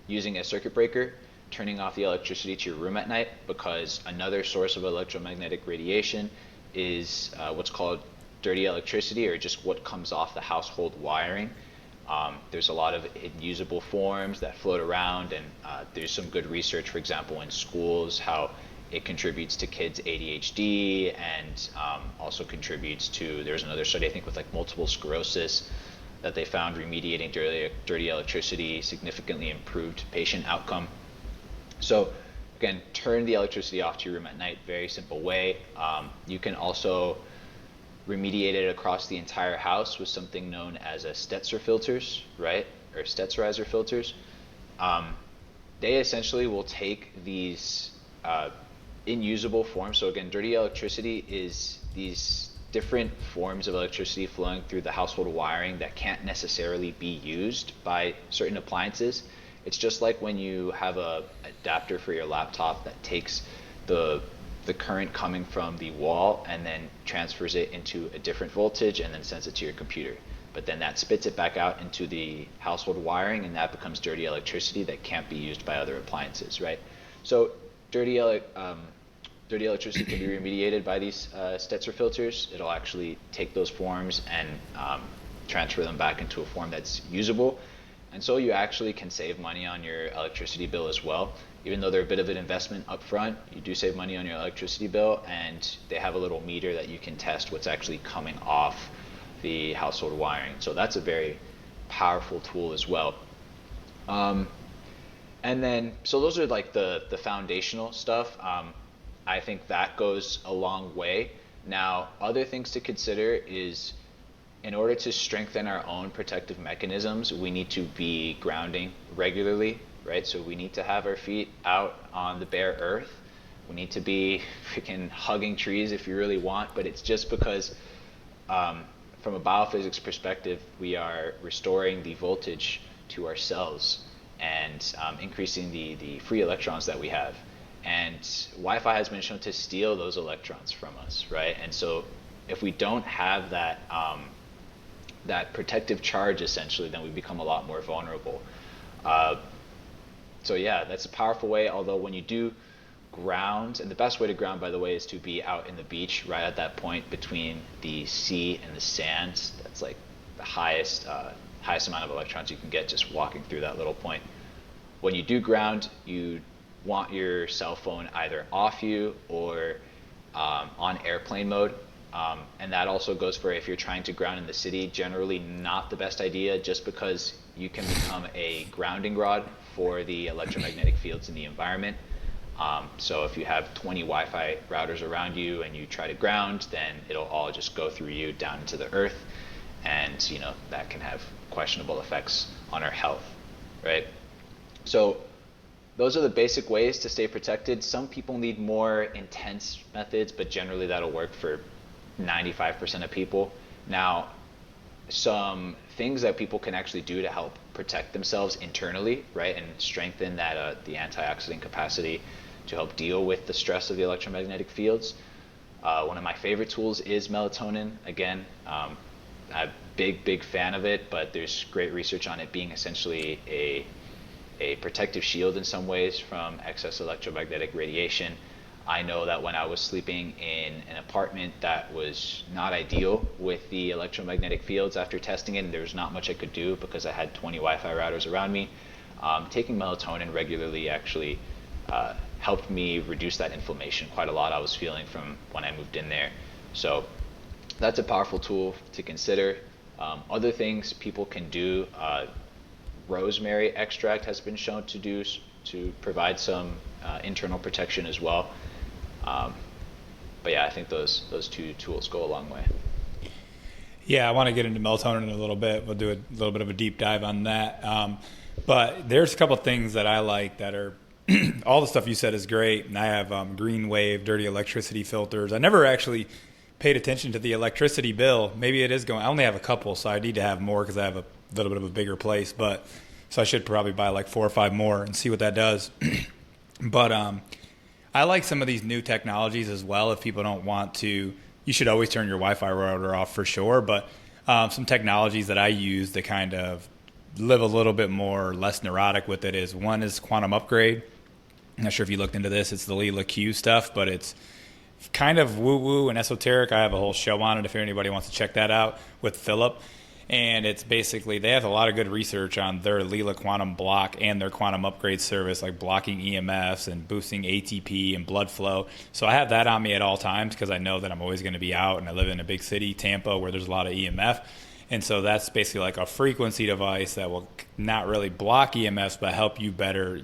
using a circuit breaker, turning off the electricity to your room at night, because another source of electromagnetic radiation is what's called dirty electricity, or just what comes off the household wiring. There's a lot of unusable forms that float around, and there's some good research, for example, in schools, how it contributes to kids' ADHD, and also contributes to, there's another study I think with like multiple sclerosis, that they found remediating dirty electricity significantly improved patient outcome. So again, turn the electricity off to your room at night, very simple way. You can also remediate it across the entire house with something known as a Stetzer filters, right? Or Stetzerizer filters. They essentially will take these inusable forms. So again, dirty electricity is these different forms of electricity flowing through the household wiring that can't necessarily be used by certain appliances. It's just like when you have a adapter for your laptop that takes the current coming from the wall and then transfers it into a different voltage and then sends it to your computer. But then that spits it back out into the household wiring, and that becomes dirty electricity that can't be used by other appliances, right? So dirty electricity can be remediated by these Stetzer filters. It'll actually take those forms and transfer them back into a form that's usable. And so you actually can save money on your electricity bill as well. Even though they're a bit of an investment up front, you do save money on your electricity bill, and they have a little meter that you can test what's actually coming off the household wiring. So that's a very powerful tool as well. And then, so those are like the foundational stuff. I think that goes a long way. Now, other things to consider is, in order to strengthen our own protective mechanisms, we need to be grounding regularly, right? So we need to have our feet out on the bare earth. We need to be freaking hugging trees if you really want, but it's just because from a biophysics perspective, we are restoring the voltage to our cells and increasing the free electrons that we have. And Wi-Fi has been shown to steal those electrons from us, right? And so if we don't have that that protective charge, essentially, then we become a lot more vulnerable. So yeah, that's a powerful way. Although when you do ground, and the best way to ground, by the way, is to be out in the beach, right at that point between the sea and the sands. That's like the highest amount of electrons you can get just walking through that little point. When you do ground, you want your cell phone either off you or on airplane mode. And that also goes for if you're trying to ground in the city. Generally not the best idea, just because you can become a grounding rod for the electromagnetic fields in the environment. So if you have 20 Wi-Fi routers around you and you try to ground, then it'll all just go through you down into the earth, and that can have questionable effects on our health, right? So those are the basic ways to stay protected. Some people need more intense methods, but generally that'll work for 95% of people. Now, some things that people can actually do to help protect themselves internally, right, and strengthen that the antioxidant capacity to help deal with the stress of the electromagnetic fields. One of my favorite tools is melatonin. Again, I'm a big fan of it, but there's great research on it being essentially a protective shield in some ways from excess electromagnetic radiation. I know that when I was sleeping in an apartment that was not ideal with the electromagnetic fields, after testing it, and there was not much I could do because I had 20 Wi-Fi routers around me, taking melatonin regularly actually helped me reduce that inflammation quite a lot I was feeling from when I moved in there. So that's a powerful tool to consider. Other things people can do, rosemary extract has been shown to provide some internal protection as well. But yeah, I think those two tools go a long way. Yeah, I want to get into melatonin in a little bit. We'll do a little bit of a deep dive on that. But there's a couple of things that I like that are all the stuff you said is great. And I have green wave, dirty electricity filters. I never actually paid attention to the electricity bill. Maybe it is going. I only have a couple, so I need to have more because I have a little bit of a bigger place. But so I should probably buy like 4 or 5 more and see what that does. But I like some of these new technologies as well. If people don't want to, you should always turn your Wi-Fi router off for sure. But some technologies that I use to kind of live a little bit more or less neurotic with it is, one is quantum upgrade. I'm not sure if you looked into this. It's the Lila Q stuff, but it's kind of woo-woo and esoteric. I have a whole show on it if anybody wants to check that out with Philip. And it's basically, they have a lot of good research on their Lila quantum block and their quantum upgrade service, like blocking EMFs and boosting ATP and blood flow. So I have that on me at all times because I know that I'm always going to be out, and I live in a big city, Tampa, where there's a lot of EMF. And so that's basically like a frequency device that will not really block EMFs, but help you better,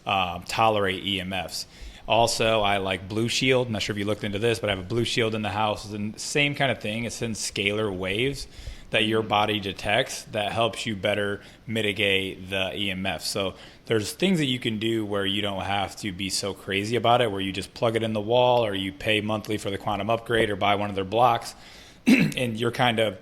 tolerate EMFs. Also, I like Blue Shield. I'm not sure if you looked into this, but I have a Blue Shield in the house. And same kind of thing. It sends scalar waves that your body detects that helps you better mitigate the EMF. So there's things that you can do where you don't have to be so crazy about it, where you just plug it in the wall, or you pay monthly for the quantum upgrade, or buy one of their blocks, and you're kind of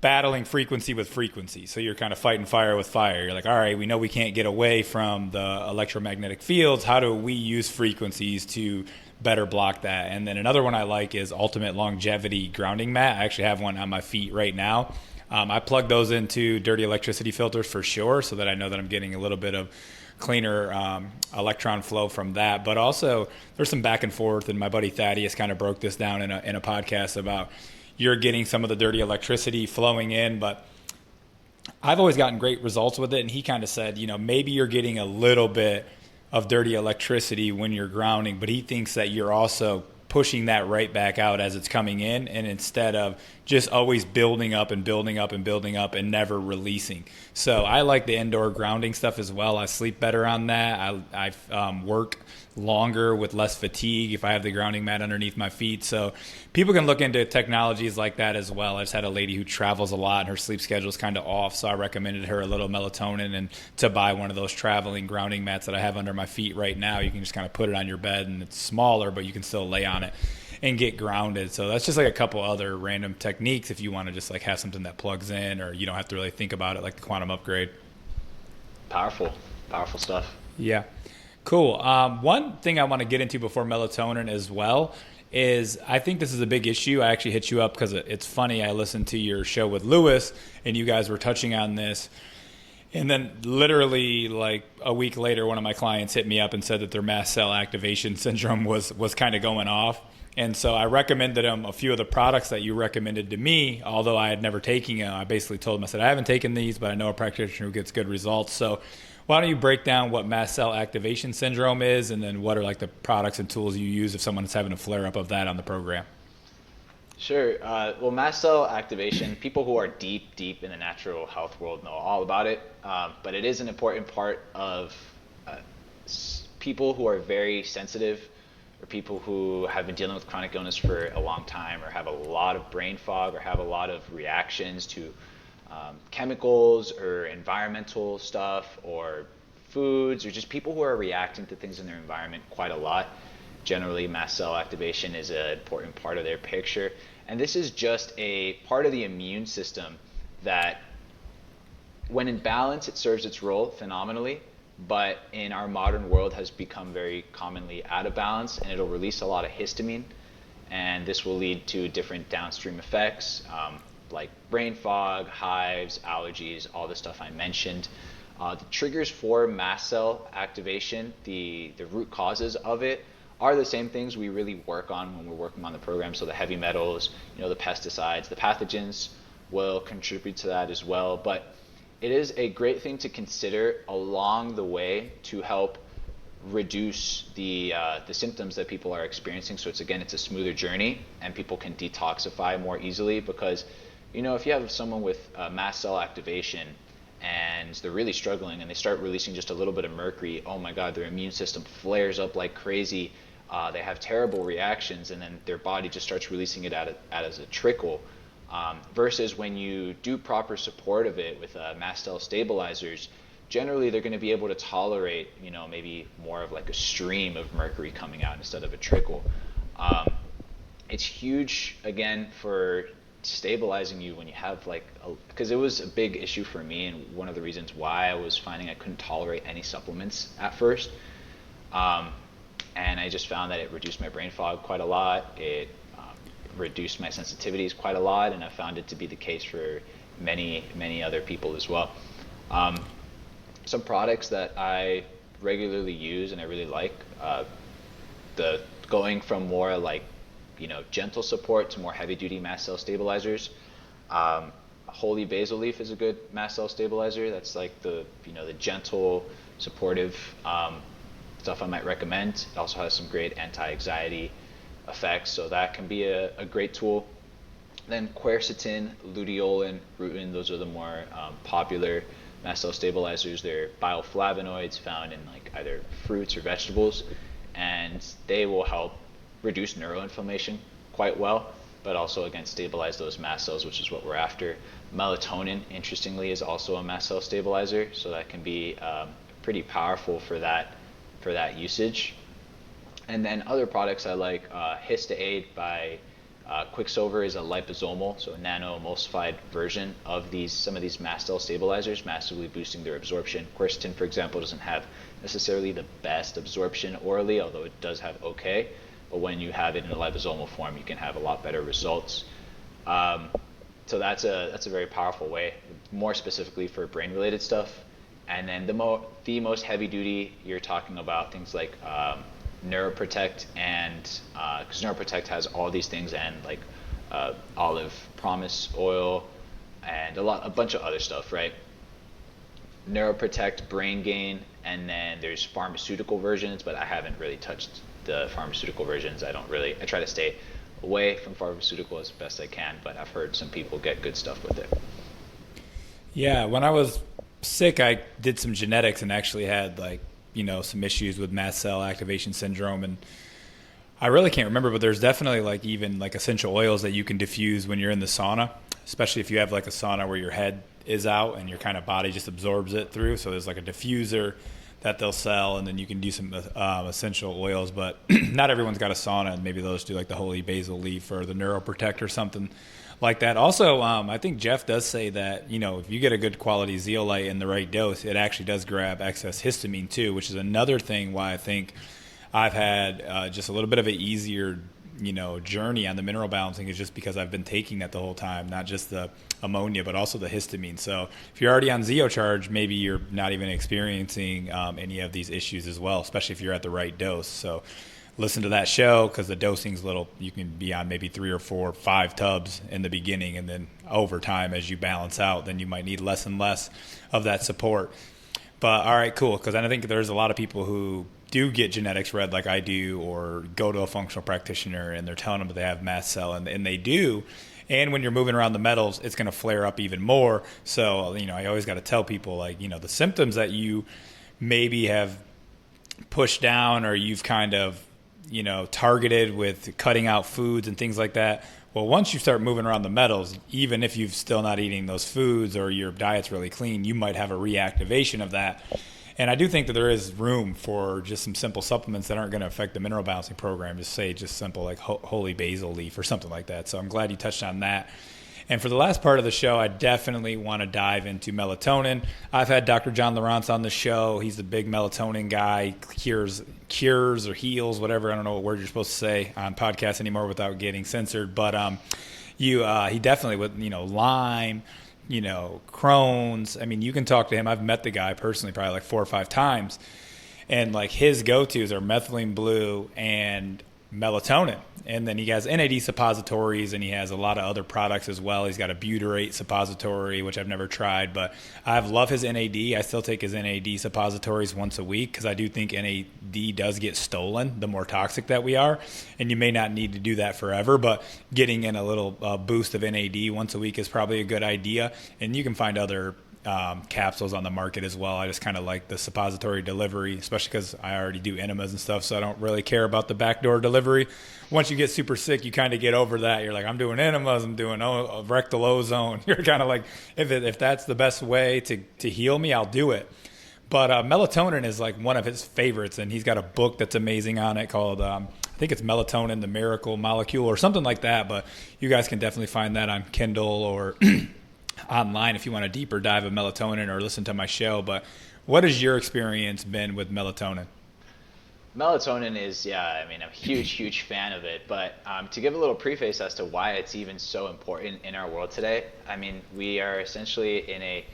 battling frequency with frequency. So you're kind of fighting fire with fire. You're like, all right, we know we can't get away from the electromagnetic fields. How do we use frequencies to better block that? And then another one I like is Ultimate Longevity Grounding Mat. I actually have one on my feet right now. I plug those into dirty electricity filters for sure, so that I know that I'm getting a little bit of cleaner electron flow from that. But also there's some back and forth, and my buddy Thaddeus kind of broke this down in a podcast about you're getting some of the dirty electricity flowing in, but I've always gotten great results with it. And he kind of said, maybe you're getting a little bit of dirty electricity when you're grounding, but he thinks that you're also pushing that right back out as it's coming in, and instead of just always building up and building up and building up and never releasing. So I like the indoor grounding stuff as well. I sleep better on that. I work longer with less fatigue if I have the grounding mat underneath my feet. So people can look into technologies like that as well. I just had a lady who travels a lot and her sleep schedule is kind of off, so I recommended her a little melatonin and to buy one of those traveling grounding mats that I have under my feet right now. You can just kind of put it on your bed, and it's smaller, but you can still lay on it and get grounded. So that's just like a couple other random techniques if you want to just like have something that plugs in, or you don't have to really think about it, like the quantum upgrade. Powerful stuff. Yeah. Cool. One thing I want to get into before melatonin as well is, I think this is a big issue. I actually hit you up because it's funny. I listened to your show with Lewis, and you guys were touching on this. And then literally like a week later, one of my clients hit me up and said that their mast cell activation syndrome was kind of going off. And so I recommended him a few of the products that you recommended to me, although I had never taken them. I basically told him, I said, I haven't taken these, but I know a practitioner who gets good results. So why don't you break down what mast cell activation syndrome is, and then what are like the products and tools you use if someone is having a flare-up of that on the program? Sure. Well, mast cell activation, people who are deep in the natural health world know all about it, but it is an important part of people who are very sensitive, or people who have been dealing with chronic illness for a long time, or have a lot of brain fog, or have a lot of reactions to chemicals or environmental stuff or foods or just people who are reacting to things in their environment quite a lot. Generally, mast cell activation is an important part of their picture. And this is just a part of the immune system that, when in balance, it serves its role phenomenally, but in our modern world has become very commonly out of balance, and it'll release a lot of histamine, and this will lead to different downstream effects, like brain fog, hives, allergies, all the stuff I mentioned. The triggers for mast cell activation, the root causes of it, are the same things we really work on when we're working on the program. So the heavy metals, the pesticides, the pathogens will contribute to that as well. But it is a great thing to consider along the way to help reduce the symptoms that people are experiencing. So it's a smoother journey, and people can detoxify more easily, because if you have someone with mast cell activation and they're really struggling and they start releasing just a little bit of mercury, oh my God, their immune system flares up like crazy. They have terrible reactions, and then their body just starts releasing it out as a trickle. Versus when you do proper support of it with mast cell stabilizers, generally they're going to be able to tolerate, maybe more of like a stream of mercury coming out instead of a trickle. It's huge, again, for stabilizing you when you have because it was a big issue for me, and one of the reasons why I was finding I couldn't tolerate any supplements at first. And I just found that it reduced my brain fog quite a lot. It reduced my sensitivities quite a lot, and I found it to be the case for many other people as well. Some products that I regularly use and I really like, the going from more like gentle support to more heavy duty mast cell stabilizers. Holy basil leaf is a good mast cell stabilizer. That's like the gentle supportive stuff I might recommend. It also has some great anti-anxiety effects, so that can be a great tool. Then quercetin, luteolin, rutin, those are the more popular mast cell stabilizers. They're bioflavonoids found in like either fruits or vegetables, and they will help reduce neuroinflammation quite well, but also again stabilize those mast cells, which is what we're after. Melatonin, interestingly, is also a mast cell stabilizer, so that can be pretty powerful for that usage. And then other products I like, Histaid by Quicksilver is a liposomal, so a nano-emulsified version of some of these mast cell stabilizers, massively boosting their absorption. Quercetin, for example, doesn't have necessarily the best absorption orally, although it does have okay. But when you have it in a liposomal form, you can have a lot better results. So that's a very powerful way, more specifically for brain-related stuff. And then the most heavy-duty, you're talking about things like Neuroprotect, and because Neuroprotect has all these things, and like olive promise oil and a bunch of other stuff, right? Neuroprotect, Brain Gain, and then there's pharmaceutical versions, but I haven't really touched the pharmaceutical versions. I try to stay away from pharmaceutical as best I can, but I've heard some people get good stuff with it. Yeah, when I was sick, I did some genetics and actually had some issues with mast cell activation syndrome, and I really can't remember, but there's definitely even essential oils that you can diffuse when you're in the sauna, especially if you have a sauna where your head is out and your kind of body just absorbs it through. So there's a diffuser that they'll sell, and then you can do some essential oils, but not everyone's got a sauna, and maybe they'll just do the holy basil leaf or the Neuroprotect or something like that. Also, I think Jeff does say that, if you get a good quality zeolite in the right dose, it actually does grab excess histamine too, which is another thing why I think I've had just a little bit of an easier, journey on the mineral balancing, is just because I've been taking that the whole time, not just the ammonia, but also the histamine. So if you're already on ZeoCharge, maybe you're not even experiencing any of these issues as well, especially if you're at the right dose. So listen to that show, because the dosing's you can be on maybe 3 or 4 or 5 tubs in the beginning, and then over time, as you balance out, then you might need less and less of that support. But all right, cool, because I think there's a lot of people who do get genetics read like I do, or go to a functional practitioner and they're telling them that they have mast cell, and they do. And when you're moving around the metals, it's going to flare up even more. So, I always got to tell people, the symptoms that you maybe have pushed down, or you've kind of targeted with cutting out foods and things like that. Well, once you start moving around the metals, even if you're still not eating those foods or your diet's really clean, you might have a reactivation of that. And I do think that there is room for just some simple supplements that aren't going to affect the mineral balancing program. Just say just simple like holy basil leaf or something like that. So I'm glad you touched on that. And for the last part of the show, I definitely want to dive into melatonin. I've had Dr. John Lawrence on the show. He's a big melatonin guy, cures or heals, whatever. I don't know what word you're supposed to say on podcasts anymore without getting censored. But he definitely with, Lyme, Crohn's. I mean, you can talk to him. I've met the guy personally probably like 4 or 5 times. And like his go-tos are methylene blue and melatonin. And then he has NAD suppositories, and he has a lot of other products as well. He's got a butyrate suppository, which I've never tried, but I love his NAD. I still take his NAD suppositories once a week because I do think NAD does get stolen the more toxic that we are. And you may not need to do that forever, but getting in a little boost of NAD once a week is probably a good idea. And you can find other capsules on the market as well. I just kind of like the suppository delivery, especially because I already do enemas and stuff, so I don't really care about the backdoor delivery. Once you get super sick, you kind of get over that. You're like, I'm doing enemas, I'm doing rectal ozone. You're kind of like, if that's the best way to heal me, I'll do it. But melatonin is like one of his favorites, and he's got a book that's amazing on it called, I think it's Melatonin, the Miracle Molecule or something like that, but you guys can definitely find that on Kindle or online if you want a deeper dive of melatonin or listen to my show. But what has your experience been with melatonin? Melatonin is, I'm a huge fan of it. But to give a little preface as to why it's even so important in our world today, we are essentially in a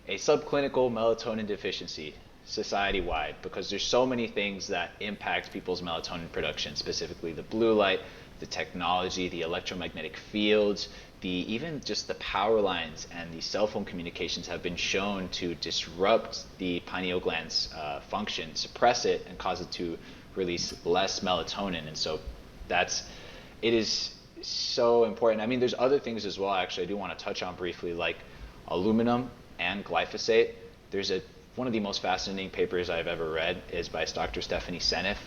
subclinical melatonin deficiency society-wide because there's so many things that impact people's melatonin production, specifically the blue light, the technology, the electromagnetic fields, even just the power lines and the cell phone communications have been shown to disrupt the pineal gland's function, suppress it, and cause it to release less melatonin. And so it is so important. There's other things as well, actually, I do want to touch on briefly, like aluminum and glyphosate. There's one of the most fascinating papers I've ever read is by Dr. Stephanie Seneff.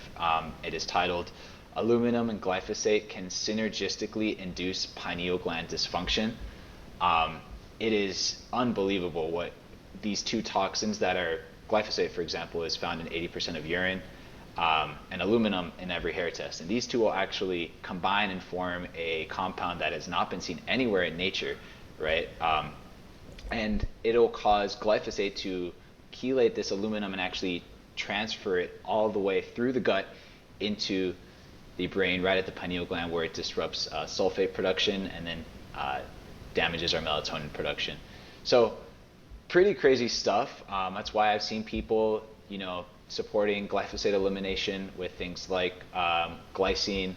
It is titled Aluminum and Glyphosate Can Synergistically Induce Pineal Gland Dysfunction. It is unbelievable what these two toxins that are, glyphosate, for example, is found in 80% of urine, and aluminum in every hair test. And these two will actually combine and form a compound that has not been seen anywhere in nature, right? And it'll cause glyphosate to chelate this aluminum and actually transfer it all the way through the gut into the brain, right at the pineal gland, where it disrupts sulfate production and then damages our melatonin production. So pretty crazy stuff. That's why I've seen people, supporting glyphosate elimination with things like glycine,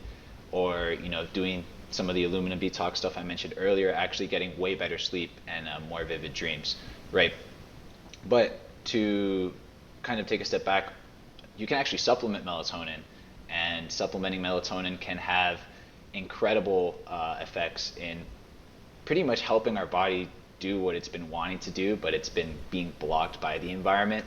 or doing some of the aluminum detox stuff I mentioned earlier, actually getting way better sleep and more vivid dreams, right? But to kind of take a step back, you can actually supplement melatonin. And supplementing melatonin can have incredible effects in pretty much helping our body do what it's been wanting to do, but it's been being blocked by the environment.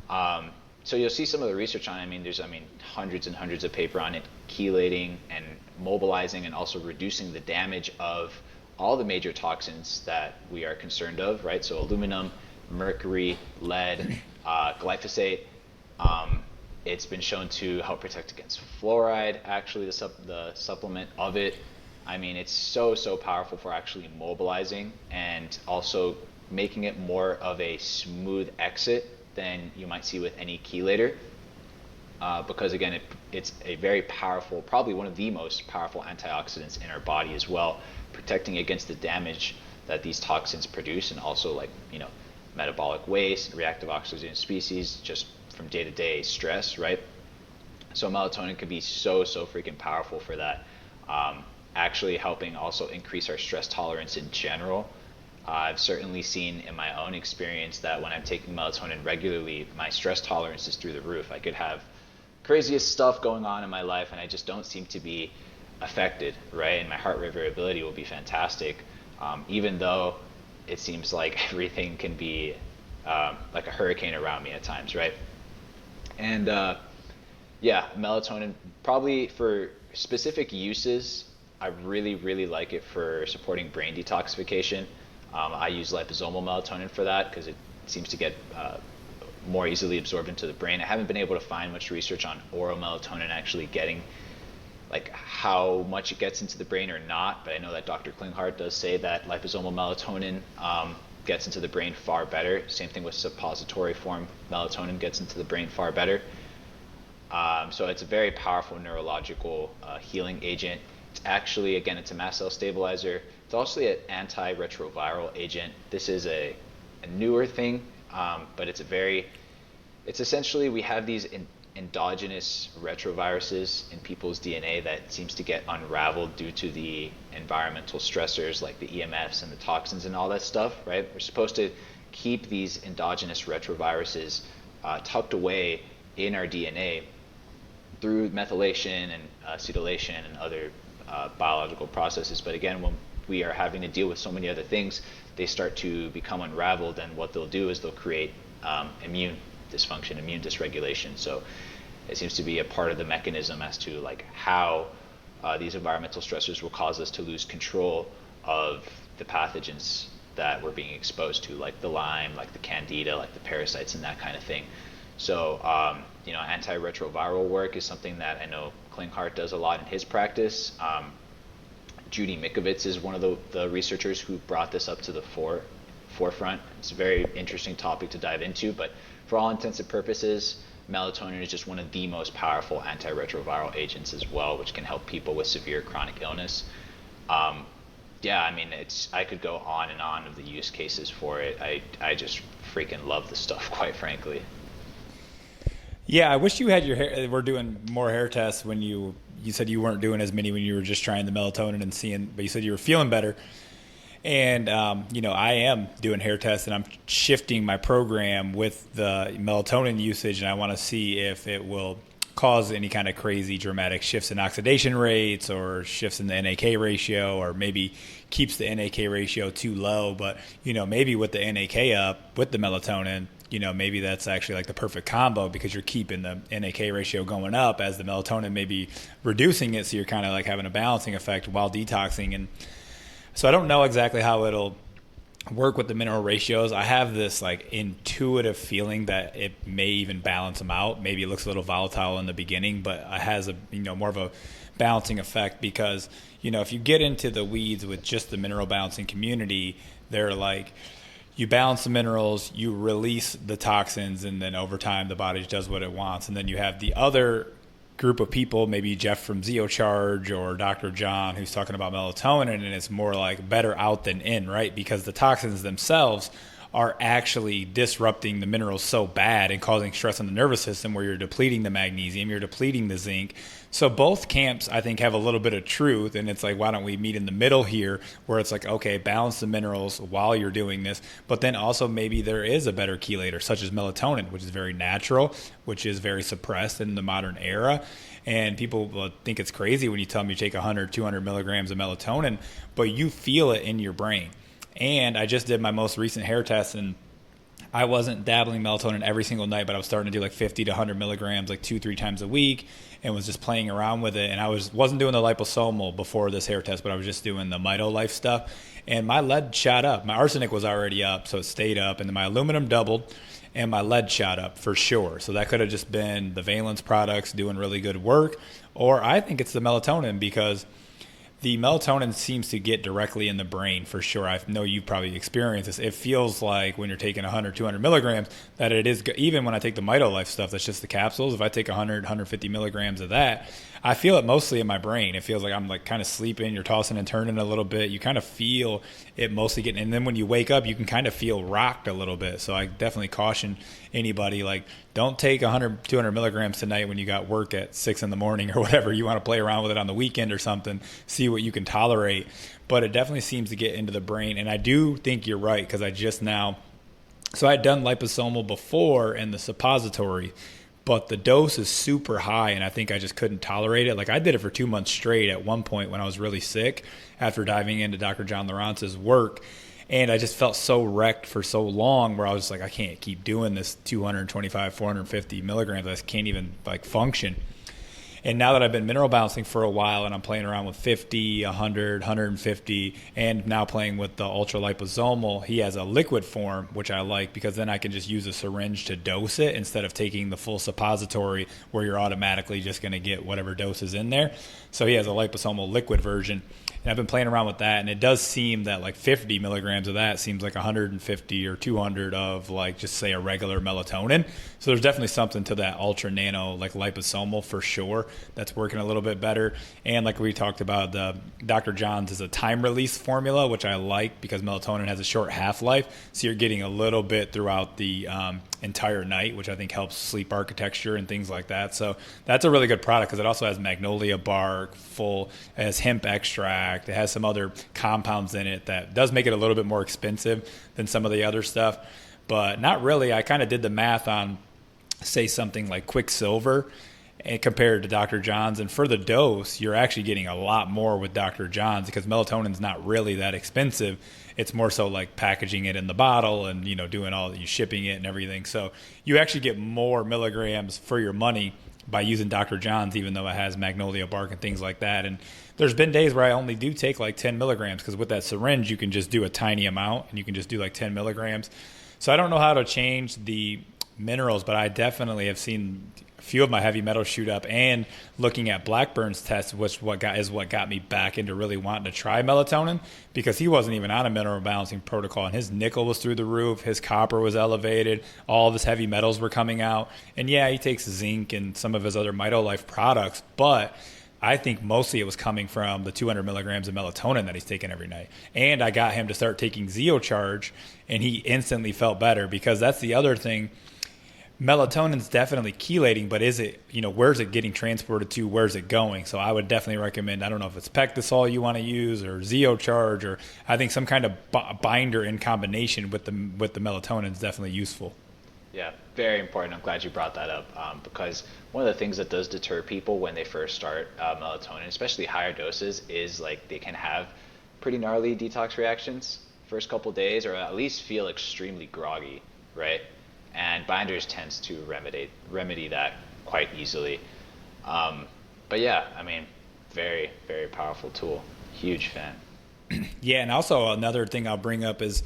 So you'll see some of the research on it. There's hundreds and hundreds of paper on it, chelating and mobilizing and also reducing the damage of all the major toxins that we are concerned of, right? So aluminum, mercury, lead, glyphosate. It's been shown to help protect against fluoride, actually, the supplement of it. It's so powerful for actually mobilizing and also making it more of a smooth exit than you might see with any chelator. Because again, it's a very powerful, probably one of the most powerful antioxidants in our body as well, protecting against the damage that these toxins produce, and also metabolic waste, reactive oxygen species, just from day-to-day stress, right? So melatonin can be so freaking powerful for that. Actually helping also increase our stress tolerance in general. I've certainly seen in my own experience that when I'm taking melatonin regularly, my stress tolerance is through the roof. I could have craziest stuff going on in my life and I just don't seem to be affected, right? And my heart rate variability will be fantastic, even though it seems like everything can be like a hurricane around me at times, right? And melatonin, probably for specific uses, I really like it for supporting brain detoxification. I use liposomal melatonin for that because it seems to get more easily absorbed into the brain. I haven't been able to find much research on oral melatonin actually getting like how much it gets into the brain or not, but I know that Dr. Klinghardt does say that liposomal melatonin gets into the brain far better. Same thing with suppository form melatonin gets into the brain far better. So it's a very powerful neurological healing agent. It's actually, again, it's a mast cell stabilizer. It's also an antiretroviral agent. This is a newer thing, but it's essentially, we have these endogenous retroviruses in people's DNA that seems to get unraveled due to the environmental stressors like the EMFs and the toxins and all that stuff, right? We're supposed to keep these endogenous retroviruses tucked away in our DNA through methylation and acetylation and other biological processes. But again, when we are having to deal with so many other things, they start to become unraveled, and what they'll do is they'll create immune dysfunction, immune dysregulation. So it seems to be a part of the mechanism as to like how these environmental stressors will cause us to lose control of the pathogens that we're being exposed to, like the Lyme, like the Candida, like the parasites and that kind of thing. So, antiretroviral work is something that I know Klinghardt does a lot in his practice. Judy Mikovits is one of the researchers who brought this up to the forefront. It's a very interesting topic to dive into, but for all intents and purposes, melatonin is just one of the most powerful antiretroviral agents as well, which can help people with severe chronic illness. I could go on and on of the use cases for it. I just freaking love the stuff, quite frankly. Yeah, I wish you had your hair. We're doing more hair tests when you said you weren't doing as many when you were just trying the melatonin and seeing, but you said you were feeling better. And, I am doing hair tests, and I'm shifting my program with the melatonin usage, and I want to see if it will cause any kind of crazy dramatic shifts in oxidation rates or shifts in the NAK ratio, or maybe keeps the NAK ratio too low. But, maybe with the NAK up, with the melatonin, maybe that's actually like the perfect combo, because you're keeping the NAK ratio going up as the melatonin may be reducing it. So you're kind of like having a balancing effect while detoxing. And so I don't know exactly how it'll work with the mineral ratios. I have this like intuitive feeling that it may even balance them out. Maybe it looks a little volatile in the beginning, but it has a, more of a balancing effect, because, if you get into the weeds with just the mineral balancing community, they're like, you balance the minerals, you release the toxins, and then over time the body does what it wants. And then you have the other group of people, maybe Jeff from ZeoCharge or Dr. John, who's talking about melatonin, and it's more like better out than in, right? Because the toxins themselves are actually disrupting the minerals so bad and causing stress on the nervous system, where you're depleting the magnesium, you're depleting the zinc. So both camps, I think, have a little bit of truth, and it's like, why don't we meet in the middle here, where it's like, okay, balance the minerals while you're doing this, but then also maybe there is a better chelator, such as melatonin, which is very natural, which is very suppressed in the modern era. And people will think it's crazy when you tell them you take 100, 200 milligrams of melatonin, but you feel it in your brain. And I just did my most recent hair test, and I wasn't dabbling melatonin every single night, but I was starting to do like 50 to 100 milligrams like 2-3 times a week, and was just playing around with it. And I wasn't doing the liposomal before this hair test, but I was just doing the Mito Life stuff. And my lead shot up. My arsenic was already up, so it stayed up. And then my aluminum doubled, and my lead shot up for sure. So that could have just been the Valence products doing really good work. Or I think it's the melatonin, because the melatonin seems to get directly in the brain for sure. I know you've probably experienced this. It feels like when you're taking 100, 200 milligrams that it is, even when I take the Mito Life stuff, that's just the capsules. If I take 100, 150 milligrams of that, I feel it mostly in my brain. It feels like I'm like kind of sleeping. You're tossing and turning a little bit. You kind of feel it mostly getting, and then when you wake up, you can kind of feel rocked a little bit. So I definitely caution anybody, like, don't take 100, 200 milligrams tonight when you got work at 6 in the morning or whatever. You want to play around with it on the weekend or something, see what you can tolerate. But it definitely seems to get into the brain. And I do think you're right, because I just now, so I had done liposomal before and the suppository, but the dose is super high, and I think I just couldn't tolerate it. Like, I did it for 2 months straight at one point when I was really sick after diving into Dr. John Lawrence's work. And I just felt so wrecked for so long, where I was like, I can't keep doing this 225, 450 milligrams. I just can't even like function. And now that I've been mineral balancing for a while and I'm playing around with 50, 100, 150, and now playing with the ultra liposomal, he has a liquid form, which I like because then I can just use a syringe to dose it instead of taking the full suppository where you're automatically just going to get whatever dose is in there. So he has a liposomal liquid version. And I've been playing around with that, and it does seem that like 50 milligrams of that seems like 150 or 200 of like just say a regular melatonin. So there's definitely something to that ultra nano like liposomal for sure that's working a little bit better. And like we talked about, the Dr. John's is a time release formula, which I like because melatonin has a short half-life. So you're getting a little bit throughout the entire night, which I think helps sleep architecture and things like that. So that's a really good product because it also has magnolia bark, it has hemp extract, it has some other compounds in it that does make it a little bit more expensive than some of the other stuff, but not really. I kind of did the math on, say, something like Quicksilver and compared to Dr. John's, and for the dose, you're actually getting a lot more with Dr. John's because melatonin's not really that expensive. It's more so like packaging it in the bottle and, you know, doing all you shipping it and everything. So you actually get more milligrams for your money by using Dr. John's, even though it has magnolia bark and things like that. And there's been days where I only do take like 10 milligrams because with that syringe, you can just do a tiny amount and you can just do like 10 milligrams. So I don't know how to change the minerals, but I definitely have seen a few of my heavy metals shoot up, and looking at Blackburn's tests, which what got me back into really wanting to try melatonin, because he wasn't even on a mineral balancing protocol and his nickel was through the roof, his copper was elevated, all of his heavy metals were coming out. And yeah, he takes zinc and some of his other MitoLife products, but I think mostly it was coming from the 200 milligrams of melatonin that he's taking every night. And I got him to start taking Zeocharge, and he instantly felt better, because that's the other thing. Melatonin's definitely chelating, but is it, you know, where's it getting transported to? Where's it going? So I would definitely recommend, I don't know if it's Pectisol you want to use or Zeocharge, or I think some kind of binder in combination with the melatonin is definitely useful. Yeah, very important. I'm glad you brought that up, because one of the things that does deter people when they first start melatonin, especially higher doses, is like they can have pretty gnarly detox reactions first couple days, or at least feel extremely groggy, right? And binders tends to remedy that quite easily. But yeah, I mean, very, very powerful tool. Huge fan. Yeah, and also another thing I'll bring up is,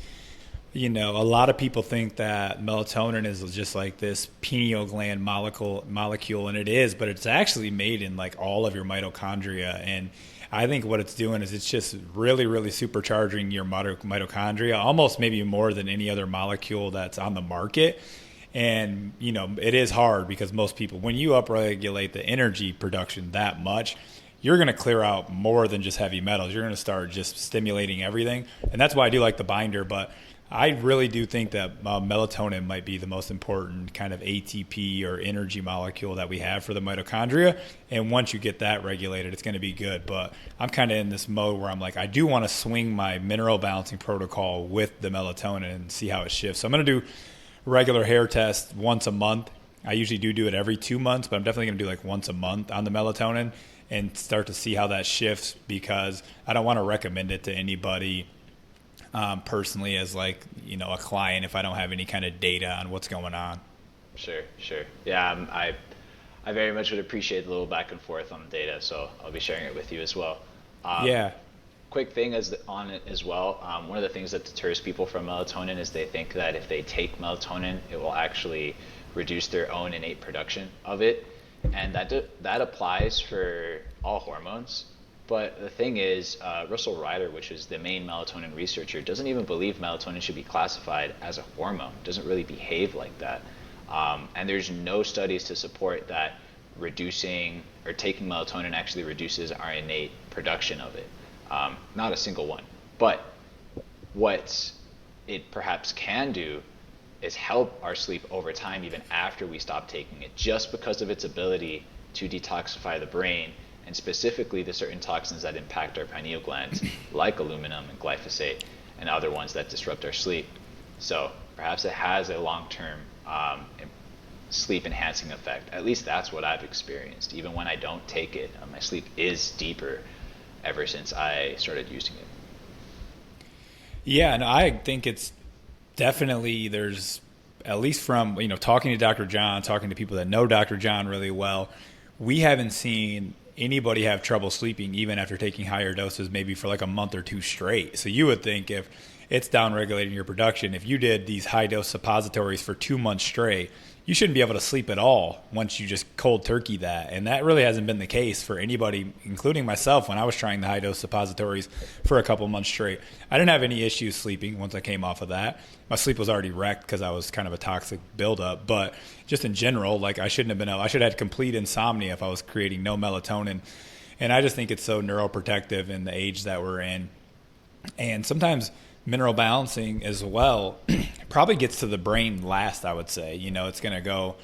you know, a lot of people think that melatonin is just like this pineal gland molecule, and it is, but it's actually made in like all of your mitochondria. And I think what it's doing is it's just really, really supercharging your mitochondria, almost maybe more than any other molecule that's on the market. And, you know, it is hard because most people, when you upregulate the energy production that much, you're going to clear out more than just heavy metals. You're going to start just stimulating everything. And that's why I do like the binder. But I really do think that melatonin might be the most important kind of ATP or energy molecule that we have for the mitochondria. And once you get that regulated, it's going to be good. But I'm kind of in this mode where I'm like, I do want to swing my mineral balancing protocol with the melatonin and see how it shifts. So I'm going to do regular hair test once a month. I usually do it every 2 months, but I'm definitely going to do like once a month on the melatonin and start to see how that shifts, because I don't want to recommend it to anybody personally as like, you know, a client if I don't have any kind of data on what's going on. Sure. Yeah, I very much would appreciate a little back and forth on the data, so I'll be sharing it with you as well. Yeah. Quick thing on it as well. One of the things that deters people from melatonin is they think that if they take melatonin, it will actually reduce their own innate production of it, and that applies for all hormones. But the thing is, Russell Ryder, which is the main melatonin researcher, doesn't even believe melatonin should be classified as a hormone. It doesn't really behave like that. And there's no studies to support that reducing or taking melatonin actually reduces our innate production of it. Not a single one. But what it perhaps can do is help our sleep over time, even after we stop taking it, just because of its ability to detoxify the brain, and specifically the certain toxins that impact our pineal glands, like aluminum and glyphosate and other ones that disrupt our sleep. So perhaps it has a long-term sleep enhancing effect. At least that's what I've experienced. Even when I don't take it, my sleep is deeper ever since I started using it. Yeah, and I think it's definitely, there's, at least from, you know, talking to Dr. John, talking to people that know Dr. John really well, we haven't seen anybody have trouble sleeping even after taking higher doses, maybe for like a month or two straight. So you would think if it's downregulating your production, if you did these high dose suppositories for 2 months straight, you shouldn't be able to sleep at all once you just cold turkey that. And that really hasn't been the case for anybody, including myself, when I was trying the high dose suppositories for a couple months straight. I didn't have any issues sleeping once I came off of that. My sleep was already wrecked because I was kind of a toxic buildup. But just in general, like I should have had complete insomnia if I was creating no melatonin. And I just think it's so neuroprotective in the age that we're in. And sometimes mineral balancing as well probably gets to the brain last, I would say. It's going to go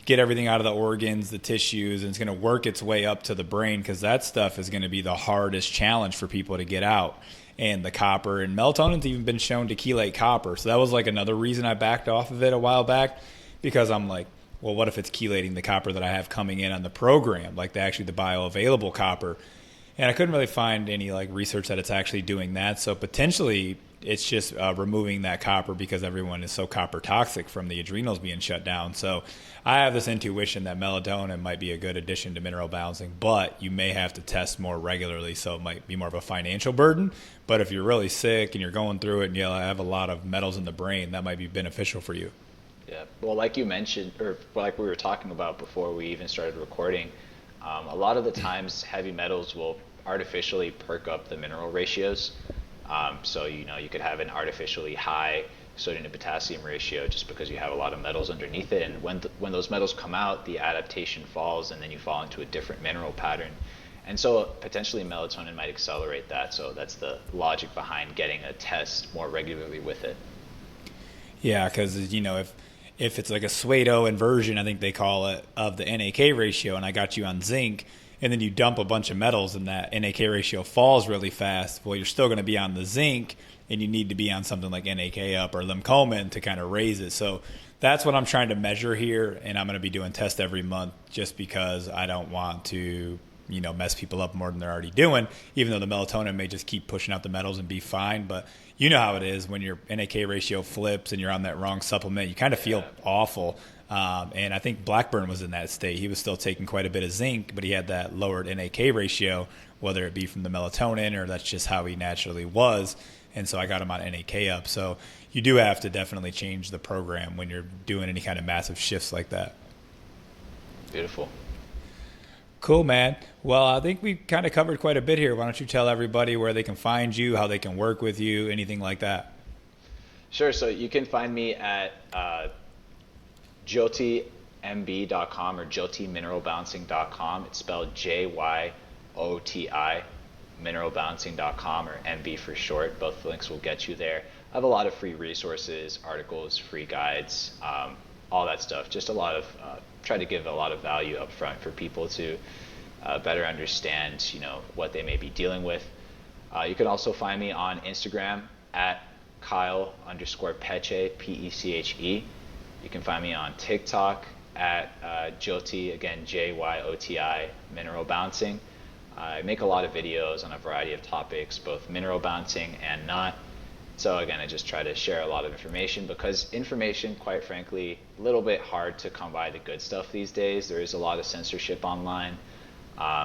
get everything out of the organs, the tissues, and it's going to work its way up to the brain, because that stuff is going to be the hardest challenge for people to get out. And the copper and melatonin's even been shown to chelate copper. So that was like another reason I backed off of it a while back, because I'm like, well, what if it's chelating the copper that I have coming in on the program, like the bioavailable copper? And I couldn't really find any like research that it's actually doing that. So potentially it's just removing that copper, because everyone is so copper toxic from the adrenals being shut down. So I have this intuition that melatonin might be a good addition to mineral balancing, but you may have to test more regularly. So it might be more of a financial burden. But if you're really sick and you're going through it and you have a lot of metals in the brain, that might be beneficial for you. Yeah. Well, like you mentioned, or like we were talking about before we even started recording, a lot of the times heavy metals will artificially perk up the mineral ratios. So you could have an artificially high sodium to potassium ratio just because you have a lot of metals underneath it, and when those metals come out, the adaptation falls, and then you fall into a different mineral pattern. And so potentially melatonin might accelerate that. So that's the logic behind getting a test more regularly with it. Yeah, because if it's like a Swedo inversion, I think they call it, of the NAK ratio, and I got you on zinc, and then you dump a bunch of metals and that NAK ratio falls really fast, well, you're still going to be on the zinc, and you need to be on something like NAK up or Limcomin to kind of raise it. So that's what I'm trying to measure here, and I'm going to be doing tests every month just because I don't want to mess people up more than they're already doing, even though the melatonin may just keep pushing out the metals and be fine. But you know how it is when your NAK ratio flips and you're on that wrong supplement, you kind of feel awful. And I think Blackburn was in that state. He was still taking quite a bit of zinc, but he had that lowered NAK ratio, whether it be from the melatonin or that's just how he naturally was. And so I got him on NAK up. So you do have to definitely change the program when you're doing any kind of massive shifts like that. Beautiful. Cool, man. Well, I think we kind of covered quite a bit here. Why don't you tell everybody where they can find you, how they can work with you, anything like that? Sure. So you can find me at jyotimb.com or jyotimineralbalancing.com. It's spelled JYOTI, mineralbalancing.com, or MB for short. Both links will get you there. I have a lot of free resources, articles, free guides, all that stuff. Just a lot of try to give a lot of value up front for people to better understand what they may be dealing with. You can also find me on Instagram at Kyle_Peche, Peche. You can find me on TikTok at Jyoti, again JYOTI, mineral balancing. I make a lot of videos on a variety of topics, both mineral balancing and not. So again, I just try to share a lot of information, because information, quite frankly, a little bit hard to come by the good stuff these days. There is a lot of censorship online.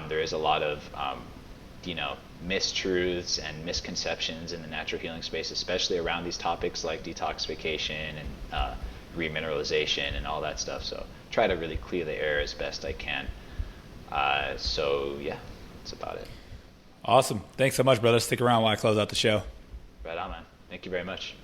There is a lot of mistruths and misconceptions in the natural healing space, especially around these topics like detoxification and remineralization and all that stuff. So try to really clear the air as best I can. So yeah, that's about it. Awesome. Thanks so much, brother. Stick around while I close out the show. Right on, man. Thank you very much.